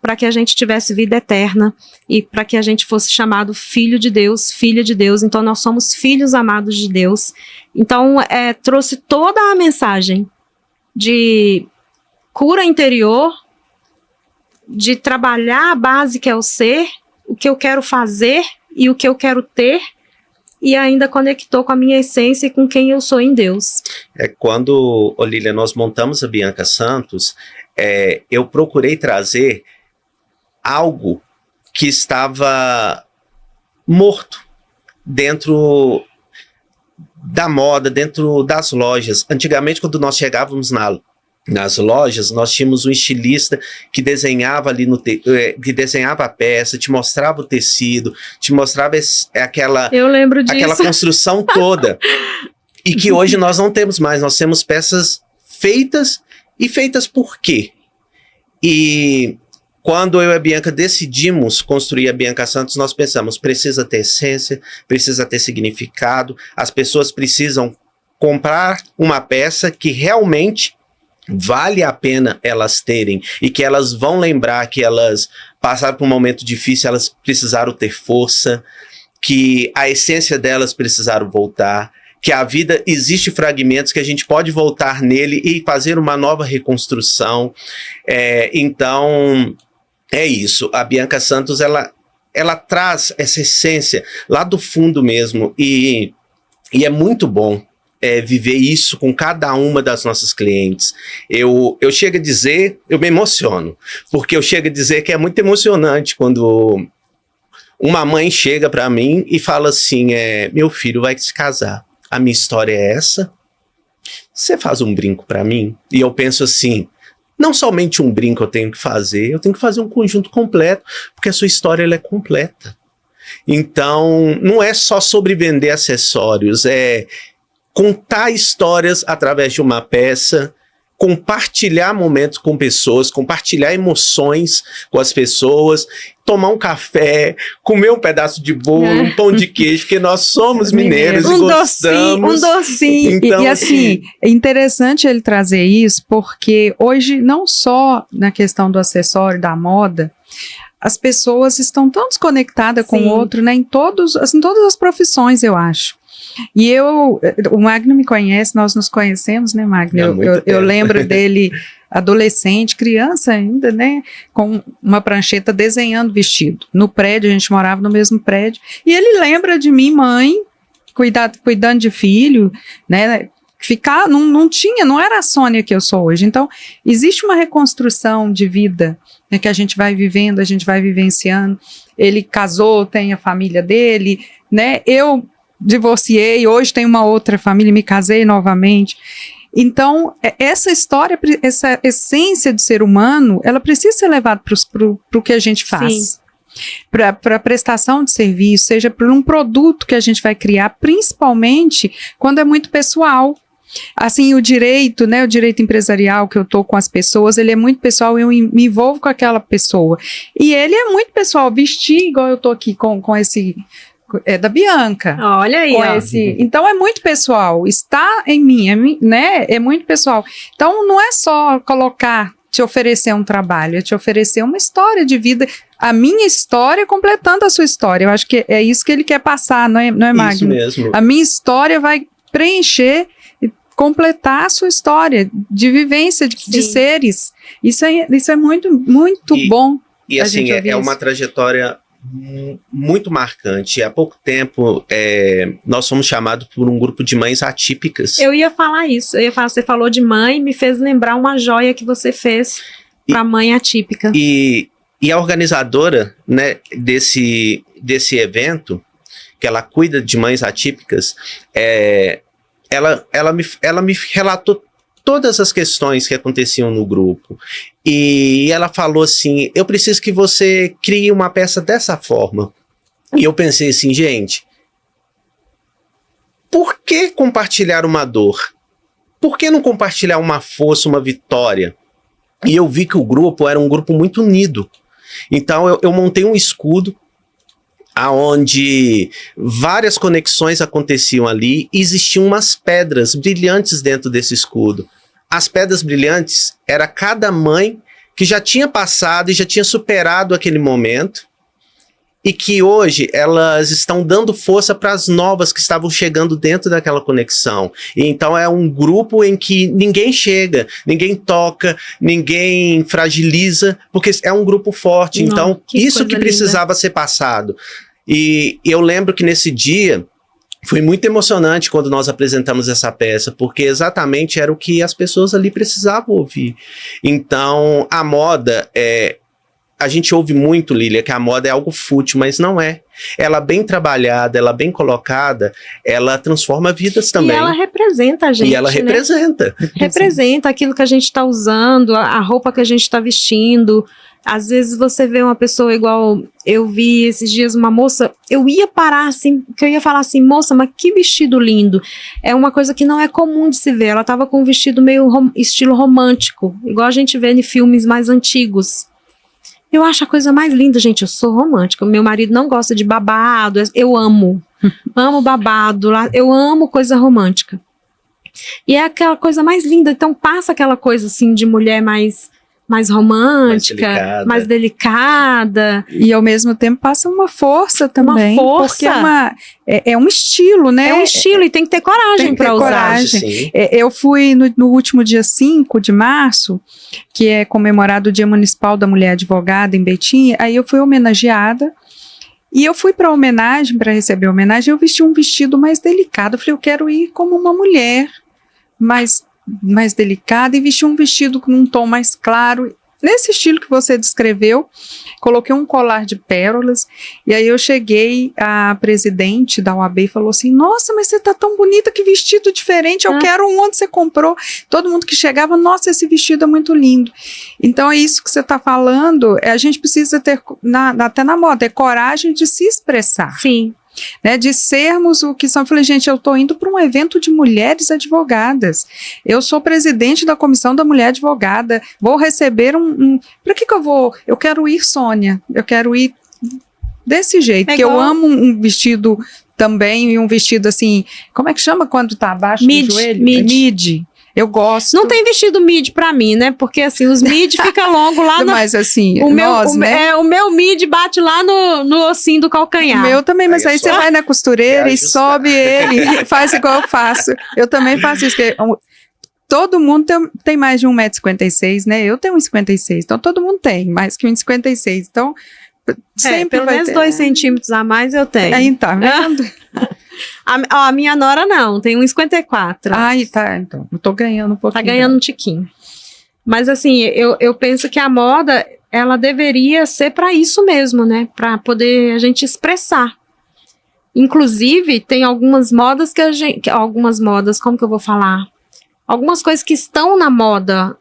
para que a gente tivesse vida eterna e para que a gente fosse chamado filho de Deus, filha de Deus. Então nós somos filhos amados de Deus. Então trouxe toda a mensagem de cura interior, de trabalhar a base que é o ser, o que eu quero fazer e o que eu quero ter, e ainda conectou com a minha essência e com quem eu sou em Deus. Quando, Lília, nós montamos a Bianca Santos, eu procurei trazer algo que estava morto dentro da moda, dentro das lojas. Antigamente, quando nós chegávamos nas lojas, nós tínhamos um estilista que desenhava ali que desenhava a peça, te mostrava o tecido, te mostrava aquela construção toda. E que hoje nós não temos mais, nós temos peças feitas, e feitas por quê? E quando eu e a Bianca decidimos construir a Bianca Santos, nós pensamos, precisa ter essência, precisa ter significado, as pessoas precisam comprar uma peça que realmente vale a pena elas terem, e que elas vão lembrar que elas passaram por um momento difícil, elas precisaram ter força, que a essência delas precisaram voltar, que a vida existe fragmentos que a gente pode voltar nele e fazer uma nova reconstrução. Então, é isso. A Bianca Santos, ela traz essa essência lá do fundo mesmo, e é muito bom viver isso com cada uma das nossas clientes. Eu chego a dizer, eu me emociono, porque eu chego a dizer que é muito emocionante quando uma mãe chega para mim e fala assim, meu filho vai se casar, a minha história é essa, você faz um brinco para mim? E eu penso assim, não somente um brinco eu tenho que fazer um conjunto completo, porque a sua história ela é completa. Então, não é só sobre vender acessórios, contar histórias através de uma peça, compartilhar momentos com pessoas, compartilhar emoções com as pessoas, tomar um café, comer um pedaço de bolo, um pão de queijo, porque nós somos mineiros e gostamos. Um docinho. Então, e assim, é interessante ele trazer isso, porque hoje, não só na questão do acessório, da moda, as pessoas estão tão desconectadas com o outro, né, em todas as profissões, eu acho. E o Magno me conhece, nós nos conhecemos, né, Magno? Eu lembro dele adolescente, criança ainda, né, com uma prancheta desenhando vestido. No prédio, a gente morava no mesmo prédio, e ele lembra de mim, mãe, cuidando de filho, né, não era a Sônia que eu sou hoje. Então, existe uma reconstrução de vida, né, que a gente vai vivendo, a gente vai vivenciando. Ele casou, tem a família dele, né, eu divorciei, hoje tenho uma outra família, me casei novamente. Então, essa história, essa essência do ser humano, ela precisa ser levada para o que a gente faz. Para a prestação de serviço, seja por um produto que a gente vai criar, principalmente quando é muito pessoal. Assim, o direito, né, o direito empresarial que eu tô com as pessoas, ele é muito pessoal, eu me envolvo com aquela pessoa. E ele é muito pessoal, vestir igual eu tô aqui com esse... da Bianca. Olha aí, então é muito pessoal, está em mim, né? É muito pessoal. Então não é só te oferecer um trabalho, é te oferecer uma história de vida, a minha história completando a sua história. Eu acho que é isso que ele quer passar, não é Magno? Isso mesmo. A minha história vai preencher e completar a sua história de vivência de seres. Isso é muito, muito bom. E assim, é uma trajetória muito marcante. Há pouco tempo nós fomos chamados por um grupo de mães atípicas. Eu ia falar isso, você falou de mãe, me fez lembrar uma joia que você fez para mãe atípica. E a organizadora, né, desse evento, que ela cuida de mães atípicas, ela me relatou todas as questões que aconteciam no grupo. E ela falou assim, eu preciso que você crie uma peça dessa forma. E eu pensei assim, gente, por que compartilhar uma dor? Por que não compartilhar uma força, uma vitória? E eu vi que o grupo era um grupo muito unido. Então eu montei um escudo aonde várias conexões aconteciam ali, e existiam umas pedras brilhantes dentro desse escudo. As pedras brilhantes era cada mãe que já tinha passado e já tinha superado aquele momento, e que hoje elas estão dando força para as novas que estavam chegando dentro daquela conexão. E então é um grupo em que ninguém chega, ninguém toca, ninguém fragiliza, porque é um grupo forte. Não, então, isso que linda. precisava ser passado. E eu lembro que nesse dia foi muito emocionante quando nós apresentamos essa peça, porque exatamente era o que as pessoas ali precisavam ouvir. Então, a moda a gente ouve muito, Lília, que a moda é algo fútil, mas não é. Ela bem trabalhada, ela bem colocada, ela transforma vidas também. E ela representa a gente, E ela né? representa. Representa aquilo que a gente está usando, a roupa que a gente está vestindo. Às vezes você vê uma pessoa igual eu vi esses dias uma moça, eu ia parar assim, que eu ia falar assim, moça, mas que vestido lindo. É uma coisa que não é comum de se ver. Ela estava com um vestido meio estilo romântico, igual a gente vê em filmes mais antigos. Eu acho a coisa mais linda, gente. Eu sou romântica. Meu marido não gosta de babado. Eu amo. Amo babado. Eu amo coisa romântica. E é aquela coisa mais linda. Então passa aquela coisa assim de mulher mais romântica, mais delicada. E ao mesmo tempo passa uma força também. Uma força. Porque é um estilo, né? É um estilo e tem que ter coragem para usar. Coragem. Eu fui no último dia 5 de março, que é comemorado o Dia Municipal da Mulher Advogada em Betim, aí eu fui homenageada. E eu fui para homenagem, para receber a homenagem, eu vesti um vestido mais delicado. Eu falei, eu quero ir como uma mulher mais delicada, e vesti um vestido com um tom mais claro, nesse estilo que você descreveu. Coloquei um colar de pérolas, e aí eu cheguei, a presidente da OAB falou assim, nossa, mas você tá tão bonita, que vestido diferente, eu quero onde você comprou. Todo mundo que chegava, nossa, esse vestido é muito lindo. Então é isso que você tá falando, a gente precisa ter, até na moda, é coragem de se expressar. Sim. Né, de sermos o que são. Eu falei, gente, eu estou indo para um evento de mulheres advogadas, eu sou presidente da Comissão da Mulher Advogada, vou receber para que eu vou? Eu quero ir, Sônia, eu quero ir desse jeito, porque eu amo um vestido também, e um vestido assim, como é que chama quando está abaixo do joelho? Midi. Eu gosto. Não tem vestido midi pra mim, né? Porque assim, os midi fica longo lá no... Mas assim, o meu midi bate lá no ossinho do calcanhar. O meu também, mas aí você vai na costureira e sobe ele, faz igual eu faço. Eu também faço isso, porque todo mundo tem mais de 1,56 m, né? Eu tenho 1,56 m, então todo mundo tem mais que 1,56 m. Então, sempre pelo menos 2 centímetros a mais eu tenho. Aí tá vendo? A minha nora não, tem 1,54 m. Ai, tá, então, eu tô ganhando um pouquinho. Tá ganhando um tiquinho. Mas assim, eu penso que a moda, ela deveria ser para isso mesmo, né? Para poder a gente expressar. Inclusive, tem algumas modas algumas modas, como que eu vou falar? Algumas coisas que estão na moda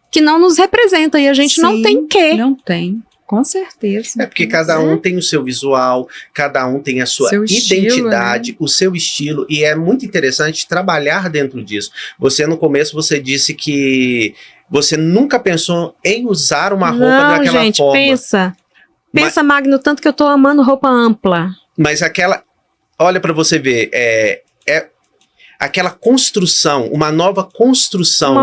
que não nos representam e a gente não tem que. Não tem. Com certeza. É porque cada um tem o seu visual, cada um tem a sua identidade, o seu estilo, e é muito interessante trabalhar dentro disso. Você, no começo, você disse que você nunca pensou em usar uma roupa daquela gente, forma. Pensa, Magno, tanto que eu tô amando roupa ampla. Mas olha para você ver, aquela construção, uma nova construção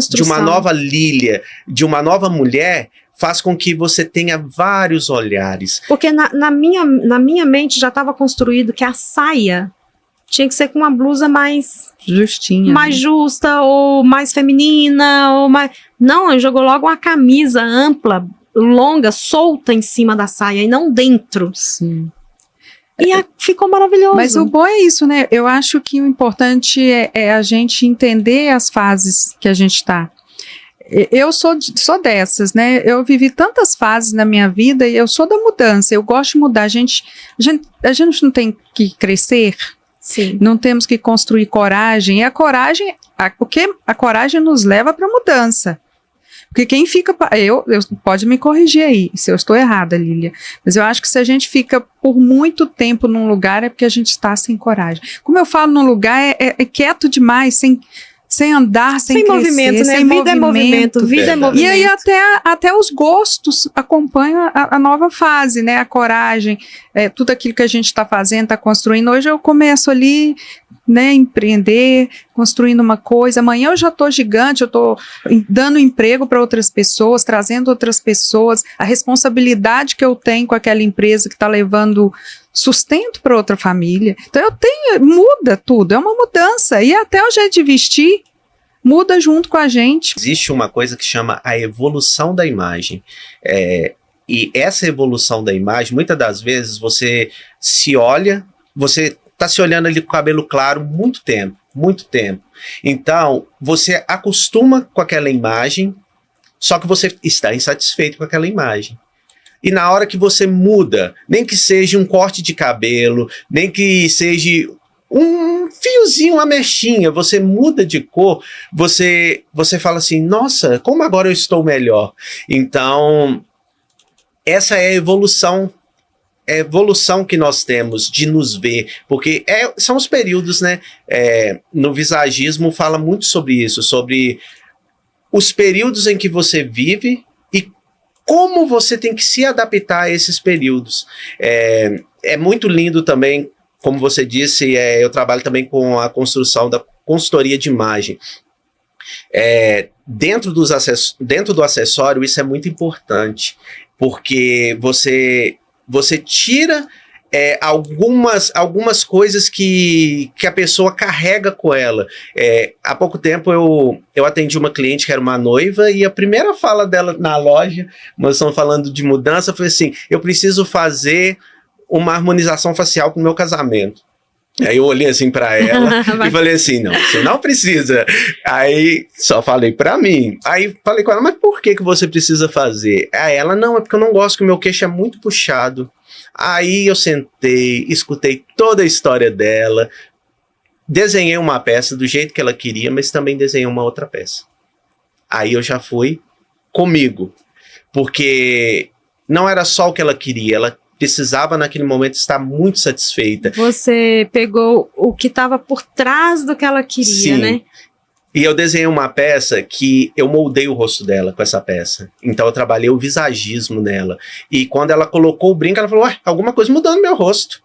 de uma nova Lília, de uma nova mulher, faz com que você tenha vários olhares. Porque na minha mente já estava construído que a saia tinha que ser com uma blusa mais justinha, mais justa, ou mais feminina, ou mais... Não, jogou logo uma camisa ampla, longa, solta em cima da saia, e não dentro. Sim. E ficou maravilhoso. Mas o bom é isso, né? Eu acho que o importante é a gente entender as fases que a gente está. Eu sou dessas, né? Eu vivi tantas fases na minha vida e eu sou da mudança. Eu gosto de mudar. A gente não tem que crescer. Sim. Não temos que construir coragem. E a coragem nos leva para a mudança. Porque quem fica... pode me corrigir aí, se eu estou errada, Lília. Mas eu acho que se a gente fica por muito tempo num lugar, é porque a gente está sem coragem. Como eu falo, num lugar é quieto demais, sem andar, sem Sem crescer, movimento, né? sem Vida é movimento, vida é Verdade. movimento. E aí até os gostos acompanham a nova fase, né? A coragem, tudo aquilo que a gente está fazendo, está construindo. Hoje eu começo ali, né, empreender, construindo uma coisa. Amanhã eu já estou gigante, eu estou dando emprego para outras pessoas, trazendo outras pessoas. A responsabilidade que eu tenho com aquela empresa que está levando sustento para outra família. Então muda tudo, é uma mudança. E até o jeito de vestir muda junto com a gente. Existe uma coisa que chama a evolução da imagem. E essa evolução da imagem, muitas das vezes você se olha, você está se olhando ali com o cabelo claro muito tempo. Então, você acostuma com aquela imagem, só que você está insatisfeito com aquela imagem. E na hora que você muda, nem que seja um corte de cabelo, nem que seja um fiozinho, uma mechinha, você muda de cor, você fala assim, nossa, como agora eu estou melhor. Então, essa é a evolução que nós temos de nos ver, porque são os períodos, né? No visagismo fala muito sobre isso, sobre os períodos em que você vive e como você tem que se adaptar a esses períodos. É muito lindo também, como você disse, eu trabalho também com a construção da consultoria de imagem. Dentro do acessório, isso é muito importante, porque você tira algumas coisas que a pessoa carrega com ela. Há pouco tempo eu atendi uma cliente que era uma noiva e a primeira fala dela na loja, nós estamos falando de mudança, foi assim, eu preciso fazer uma harmonização facial pro meu casamento. Aí eu olhei assim pra ela e falei assim, não, você não precisa. Aí só falei pra mim. Aí falei com ela, mas por que você precisa fazer? Aí ela, não, é porque eu não gosto que o meu queixo é muito puxado. Aí eu sentei, escutei toda a história dela, desenhei uma peça do jeito que ela queria, mas também desenhei uma outra peça. Aí eu já fui comigo, porque não era só o que ela queria, ela precisava naquele momento estar muito satisfeita. Você pegou o que estava por trás do que ela queria, Sim. né? E eu desenhei uma peça que eu moldei o rosto dela com essa peça. Então eu trabalhei o visagismo nela. E quando ela colocou o brinco, ela falou, ué, alguma coisa mudou no meu rosto.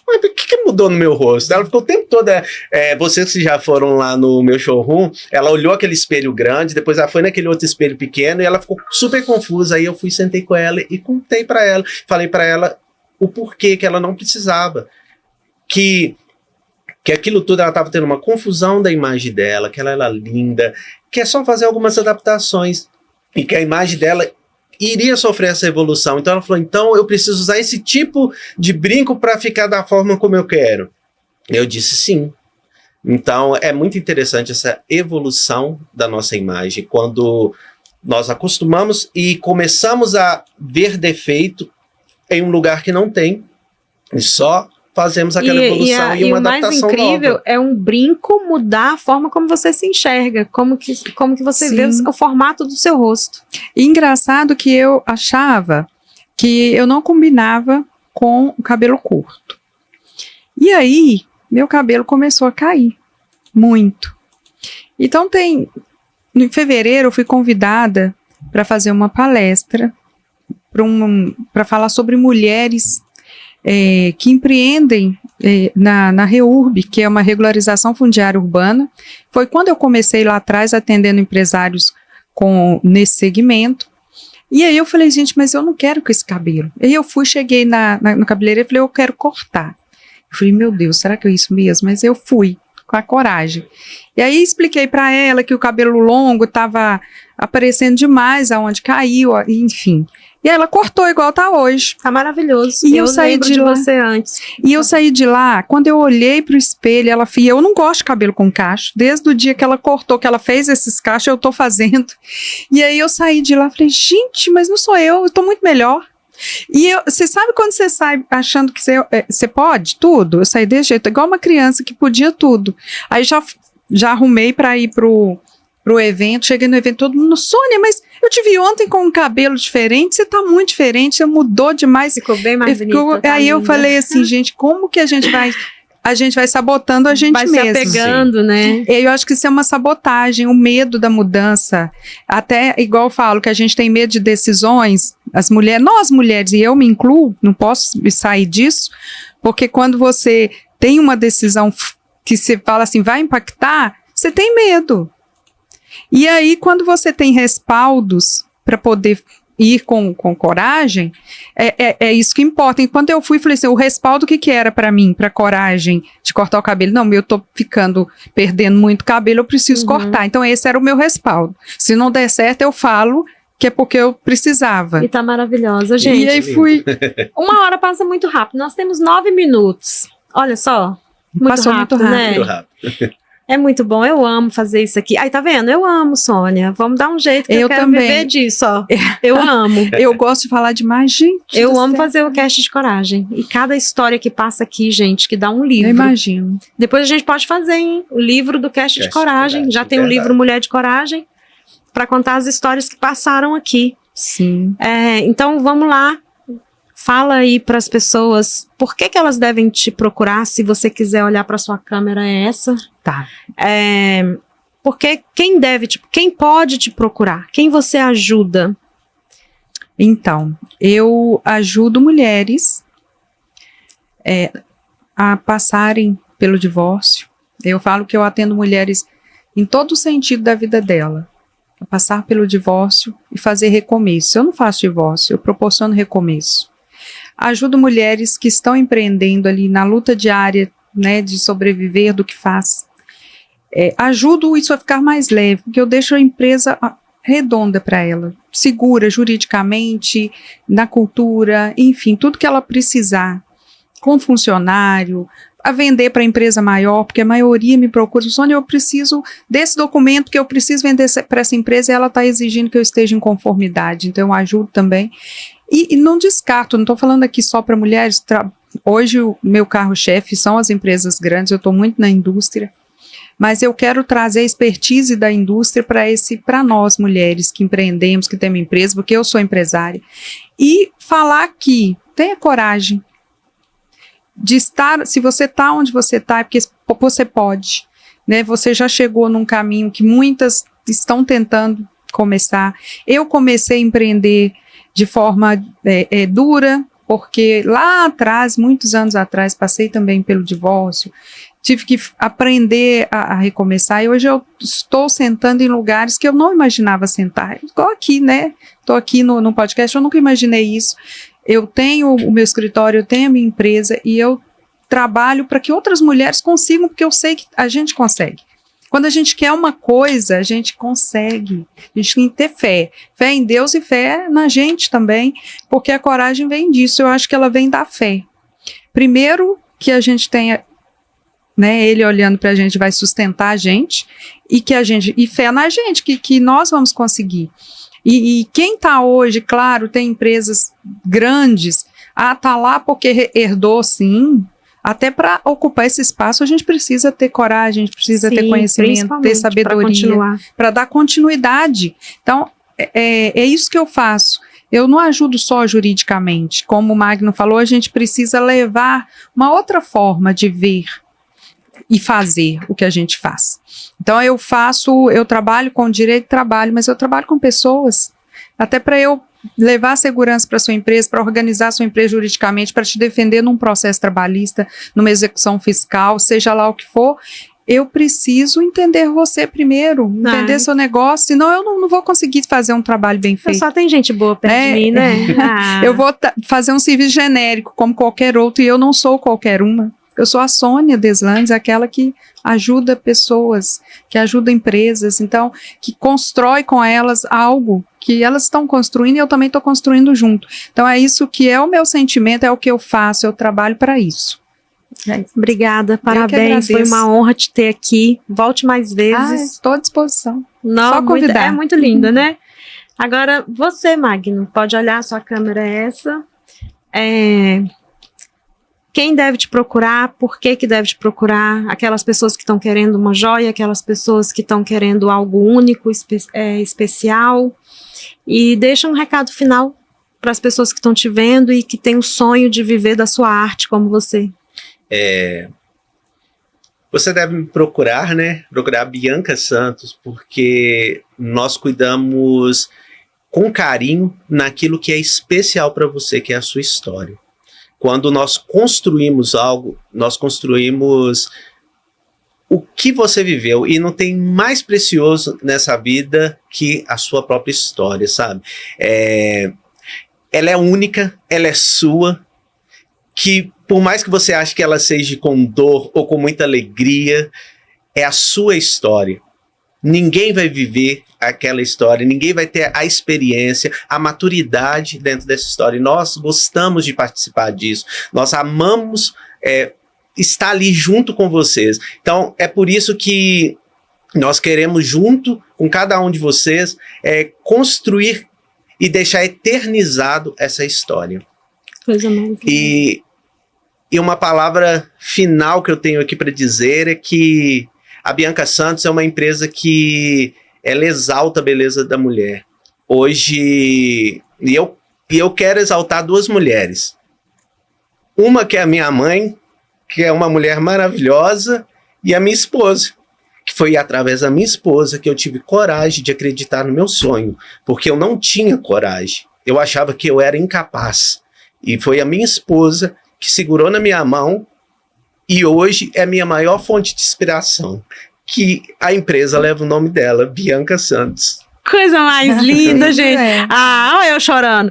Mas o que mudou no meu rosto? Ela ficou o tempo todo, vocês que já foram lá no meu showroom, ela olhou aquele espelho grande, depois ela foi naquele outro espelho pequeno e ela ficou super confusa. Aí eu sentei com ela e contei pra ela, falei pra ela o porquê que ela não precisava. Que aquilo tudo, ela estava tendo uma confusão da imagem dela, que ela era linda, que é só fazer algumas adaptações e que a imagem dela iria sofrer essa evolução. Então ela falou, então eu preciso usar esse tipo de brinco para ficar da forma como eu quero. Eu disse sim. Então é muito interessante essa evolução da nossa imagem, quando nós acostumamos e começamos a ver defeito em um lugar que não tem, e só fazemos aquela evolução e uma adaptação nova. E o mais incrível é um brinco mudar a forma como você se enxerga, como que você Sim. vê o formato do seu rosto. E engraçado que eu achava que eu não combinava com o cabelo curto. E aí, meu cabelo começou a cair, muito. Então em fevereiro eu fui convidada para fazer uma palestra para falar sobre mulheres que empreendem na REURB, que é uma regularização fundiária urbana. Foi quando eu comecei lá atrás atendendo empresários nesse segmento. E aí eu falei, gente, mas eu não quero com esse cabelo. Aí eu cheguei no cabeleireiro e falei, eu quero cortar. Eu falei, meu Deus, será que é isso mesmo? Mas eu fui com a coragem. E aí expliquei para ela que o cabelo longo estava aparecendo demais aonde caiu, enfim. E ela cortou igual tá hoje. Tá maravilhoso. E eu saí de lá. Você antes. E eu saí de lá, quando eu olhei pro espelho, eu não gosto de cabelo com cacho. Desde o dia que ela cortou, que ela fez esses cachos, eu tô fazendo. E aí eu saí de lá, falei, gente, mas não sou eu tô muito melhor. E você sabe quando você sai achando que você pode tudo? Eu saí desse jeito, igual uma criança que podia tudo. Aí já arrumei para ir pro evento, cheguei no evento, todo mundo, Sônia, mas eu te vi ontem com um cabelo diferente, você tá muito diferente, você mudou demais. Ficou bem mais bonita. Aí eu falei assim, gente, como que a gente vai a gente vai sabotando a gente vai mesmo. se apegando, né? Eu acho que isso é uma sabotagem, o medo da mudança. Até, igual eu falo, que a gente tem medo de decisões, nós mulheres, e eu me incluo, não posso sair disso, porque quando você tem uma decisão que você fala assim, vai impactar, você tem medo. E aí, quando você tem respaldos para poder ir com coragem, é isso que importa. E quando eu fui, falei assim, o respaldo, o que era para mim, para coragem de cortar o cabelo? Não, eu tô perdendo muito cabelo, eu preciso cortar. Então esse era o meu respaldo. Se não der certo, eu falo que é porque eu precisava. E tá maravilhosa, gente. E aí fui... 1 hora passa muito rápido. Nós temos 9 minutos. Olha só. Passou muito rápido. Né? Muito rápido. É muito bom, eu amo fazer isso aqui. Aí, tá vendo? Eu amo, Sônia. Vamos dar um jeito que eu quero também. viver disso, ó. Eu amo. Eu gosto de falar demais, gente. Eu amo fazer o cast de coragem. E cada história que passa aqui, gente, que dá um livro. Eu imagino. Depois a gente pode fazer, hein? O livro do cast de coragem. Já tem o livro Mulher de Coragem, para contar as histórias que passaram aqui. Sim. Então, vamos lá. Fala aí para as pessoas por que elas devem te procurar. Se você quiser olhar para sua câmera, é essa. Tá. Porque quem pode te procurar? Quem você ajuda? Então, eu ajudo mulheres a passarem pelo divórcio. Eu falo que eu atendo mulheres em todo o sentido da vida dela. A passar pelo divórcio e fazer recomeço. Eu não faço divórcio, eu proporciono recomeço. Ajudo mulheres que estão empreendendo ali na luta diária, né, de sobreviver do que faz. Ajudo isso a ficar mais leve, porque eu deixo a empresa redonda para ela, segura juridicamente, na cultura, enfim, tudo que ela precisar, com funcionário, a vender para a empresa maior, porque a maioria me procura, Sônia, eu preciso desse documento que eu preciso vender para essa empresa e ela está exigindo que eu esteja em conformidade, então eu ajudo também. E não descarto, não estou falando aqui só para mulheres, hoje o meu carro-chefe são as empresas grandes, eu estou muito na indústria, mas eu quero trazer a expertise da indústria para nós mulheres que empreendemos, que temos empresa, porque eu sou empresária, e falar que tenha coragem de estar, se você está onde você está, é porque você pode, né? Você já chegou num caminho que muitas estão tentando começar. Eu comecei a empreender de forma dura, porque lá atrás, muitos anos atrás, passei também pelo divórcio, tive que aprender a recomeçar, e hoje eu estou sentando em lugares que eu não imaginava sentar, igual aqui, né? Estou aqui no podcast, eu nunca imaginei isso. Eu tenho o meu escritório, eu tenho a minha empresa, e eu trabalho para que outras mulheres consigam, porque eu sei que a gente consegue. Quando a gente quer uma coisa, a gente consegue. A gente tem que ter fé. Fé em Deus e fé na gente também, porque a coragem vem disso. Eu acho que ela vem da fé. Primeiro, que a gente tenha, né, ele olhando para a gente vai sustentar a gente, e fé na gente, que nós vamos conseguir. E quem está hoje, claro, tem empresas grandes, tá lá porque herdou, sim. Até para ocupar esse espaço, a gente precisa ter coragem, a gente precisa ter conhecimento, ter sabedoria, para dar continuidade. Então, é isso que eu faço. Eu não ajudo só juridicamente. Como o Magno falou, a gente precisa levar uma outra forma de ver e fazer o que a gente faz. Então, eu trabalho com direito de trabalho, mas eu trabalho com pessoas, até para eu levar segurança para sua empresa, para organizar sua empresa juridicamente, para te defender num processo trabalhista, numa execução fiscal, seja lá o que for, eu preciso entender você primeiro, entender seu negócio, senão eu não vou conseguir fazer um trabalho bem feito. Só tem gente boa perto de mim, né? Eu vou fazer um serviço genérico, como qualquer outro, e eu não sou qualquer uma. Eu sou a Sônia Deslandes, aquela que ajuda pessoas, que ajuda empresas, então, que constrói com elas algo que elas estão construindo e eu também estou construindo junto. Então, é isso que é o meu sentimento, é o que eu faço, eu trabalho para isso. Obrigada, parabéns, foi uma honra te ter aqui. Volte mais vezes. Estou à disposição. Não, só convidar. É muito linda, né? Agora, você, Magno, pode olhar, sua câmera é essa. Quem deve te procurar, por que deve te procurar, aquelas pessoas que estão querendo uma joia, aquelas pessoas que estão querendo algo único, especial, e deixa um recado final para as pessoas que estão te vendo e que têm o sonho de viver da sua arte como você. você deve me procurar, né? Procurar a Bianca Santos, porque nós cuidamos com carinho naquilo que é especial para você, que é a sua história. Quando nós construímos algo, nós construímos o que você viveu, e não tem mais precioso nessa vida que a sua própria história, sabe? Ela é única, ela é sua, que por mais que você ache que ela seja com dor ou com muita alegria, é a sua história. Ninguém vai viver aquela história, ninguém vai ter a experiência, a maturidade dentro dessa história. E nós gostamos de participar disso, nós amamos estar ali junto com vocês. Então, é por isso que nós queremos, junto com cada um de vocês, construir e deixar eternizado essa história. Coisa mais. E uma palavra final que eu tenho aqui para dizer é que a Bianca Santos é uma empresa que ela exalta a beleza da mulher. Hoje, e eu quero exaltar duas mulheres. Uma que é a minha mãe, que é uma mulher maravilhosa, e a minha esposa, que foi através da minha esposa que eu tive coragem de acreditar no meu sonho, porque eu não tinha coragem. Eu achava que eu era incapaz. E foi a minha esposa que segurou na minha mão, e hoje é minha maior fonte de inspiração, que a empresa leva o nome dela, Bianca Santos. Coisa mais linda, gente. Olha eu chorando.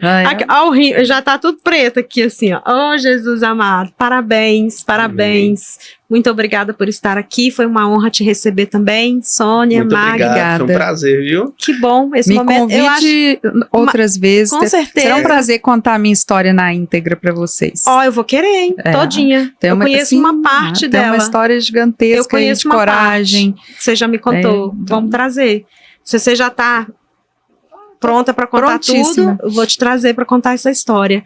Já tá tudo preto aqui, assim, ó. Oh, Jesus amado. Parabéns, parabéns. Muito obrigada por estar aqui. Foi uma honra te receber também. Sônia, muito obrigado. Foi um prazer, viu? Que bom esse momento. Me convide outras vezes. Com certeza. Será um prazer contar a minha história na íntegra para vocês. Eu vou querer, hein? Todinha. Eu conheço uma parte dela. Tem uma história gigantesca. Eu conheço de coragem. Parte. Você já me contou. Então, vamos trazer. Se você já está pronta para contar tudo, eu vou te trazer para contar essa história.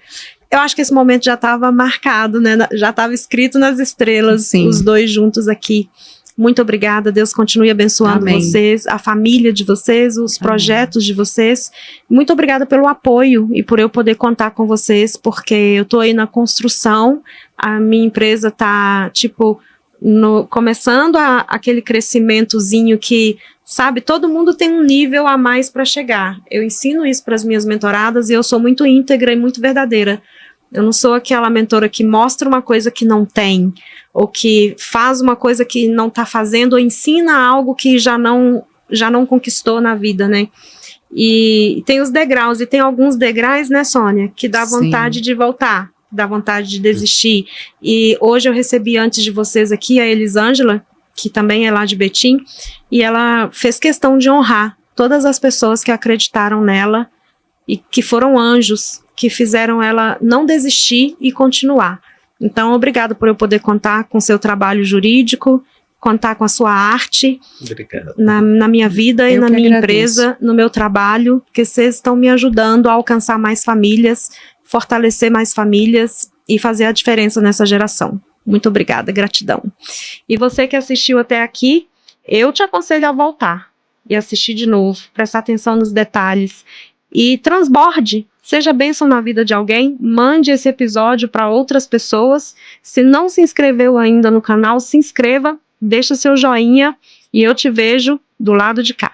Eu acho que esse momento já estava marcado, né? Já estava escrito nas estrelas, sim, os dois juntos aqui. Muito obrigada, Deus continue abençoando vocês, a família de vocês, os projetos de vocês. Muito obrigada pelo apoio e por eu poder contar com vocês, porque eu estou aí na construção, a minha empresa está, começando aquele crescimentozinho que, sabe, todo mundo tem um nível a mais para chegar. Eu ensino isso para as minhas mentoradas e eu sou muito íntegra e muito verdadeira. Eu não sou aquela mentora que mostra uma coisa que não tem, ou que faz uma coisa que não está fazendo, ou ensina algo que já não conquistou na vida, né? E tem os degraus, e tem alguns degraus, né, Sônia, que dá vontade de voltar, dá vontade de desistir. E hoje eu recebi, antes de vocês aqui, a Elisângela, que também é lá de Betim, e ela fez questão de honrar todas as pessoas que acreditaram nela e que foram anjos, que fizeram ela não desistir e continuar. Então, obrigado por eu poder contar com o seu trabalho jurídico, contar com a sua arte na minha vida e na minha empresa, no meu trabalho, porque vocês estão me ajudando a alcançar mais famílias, fortalecer mais famílias e fazer a diferença nessa geração. Muito obrigada, gratidão. E você que assistiu até aqui, eu te aconselho a voltar e assistir de novo, prestar atenção nos detalhes e transborde. Seja bênção na vida de alguém, mande esse episódio para outras pessoas. Se não se inscreveu ainda no canal, se inscreva, deixa seu joinha e eu te vejo do lado de cá.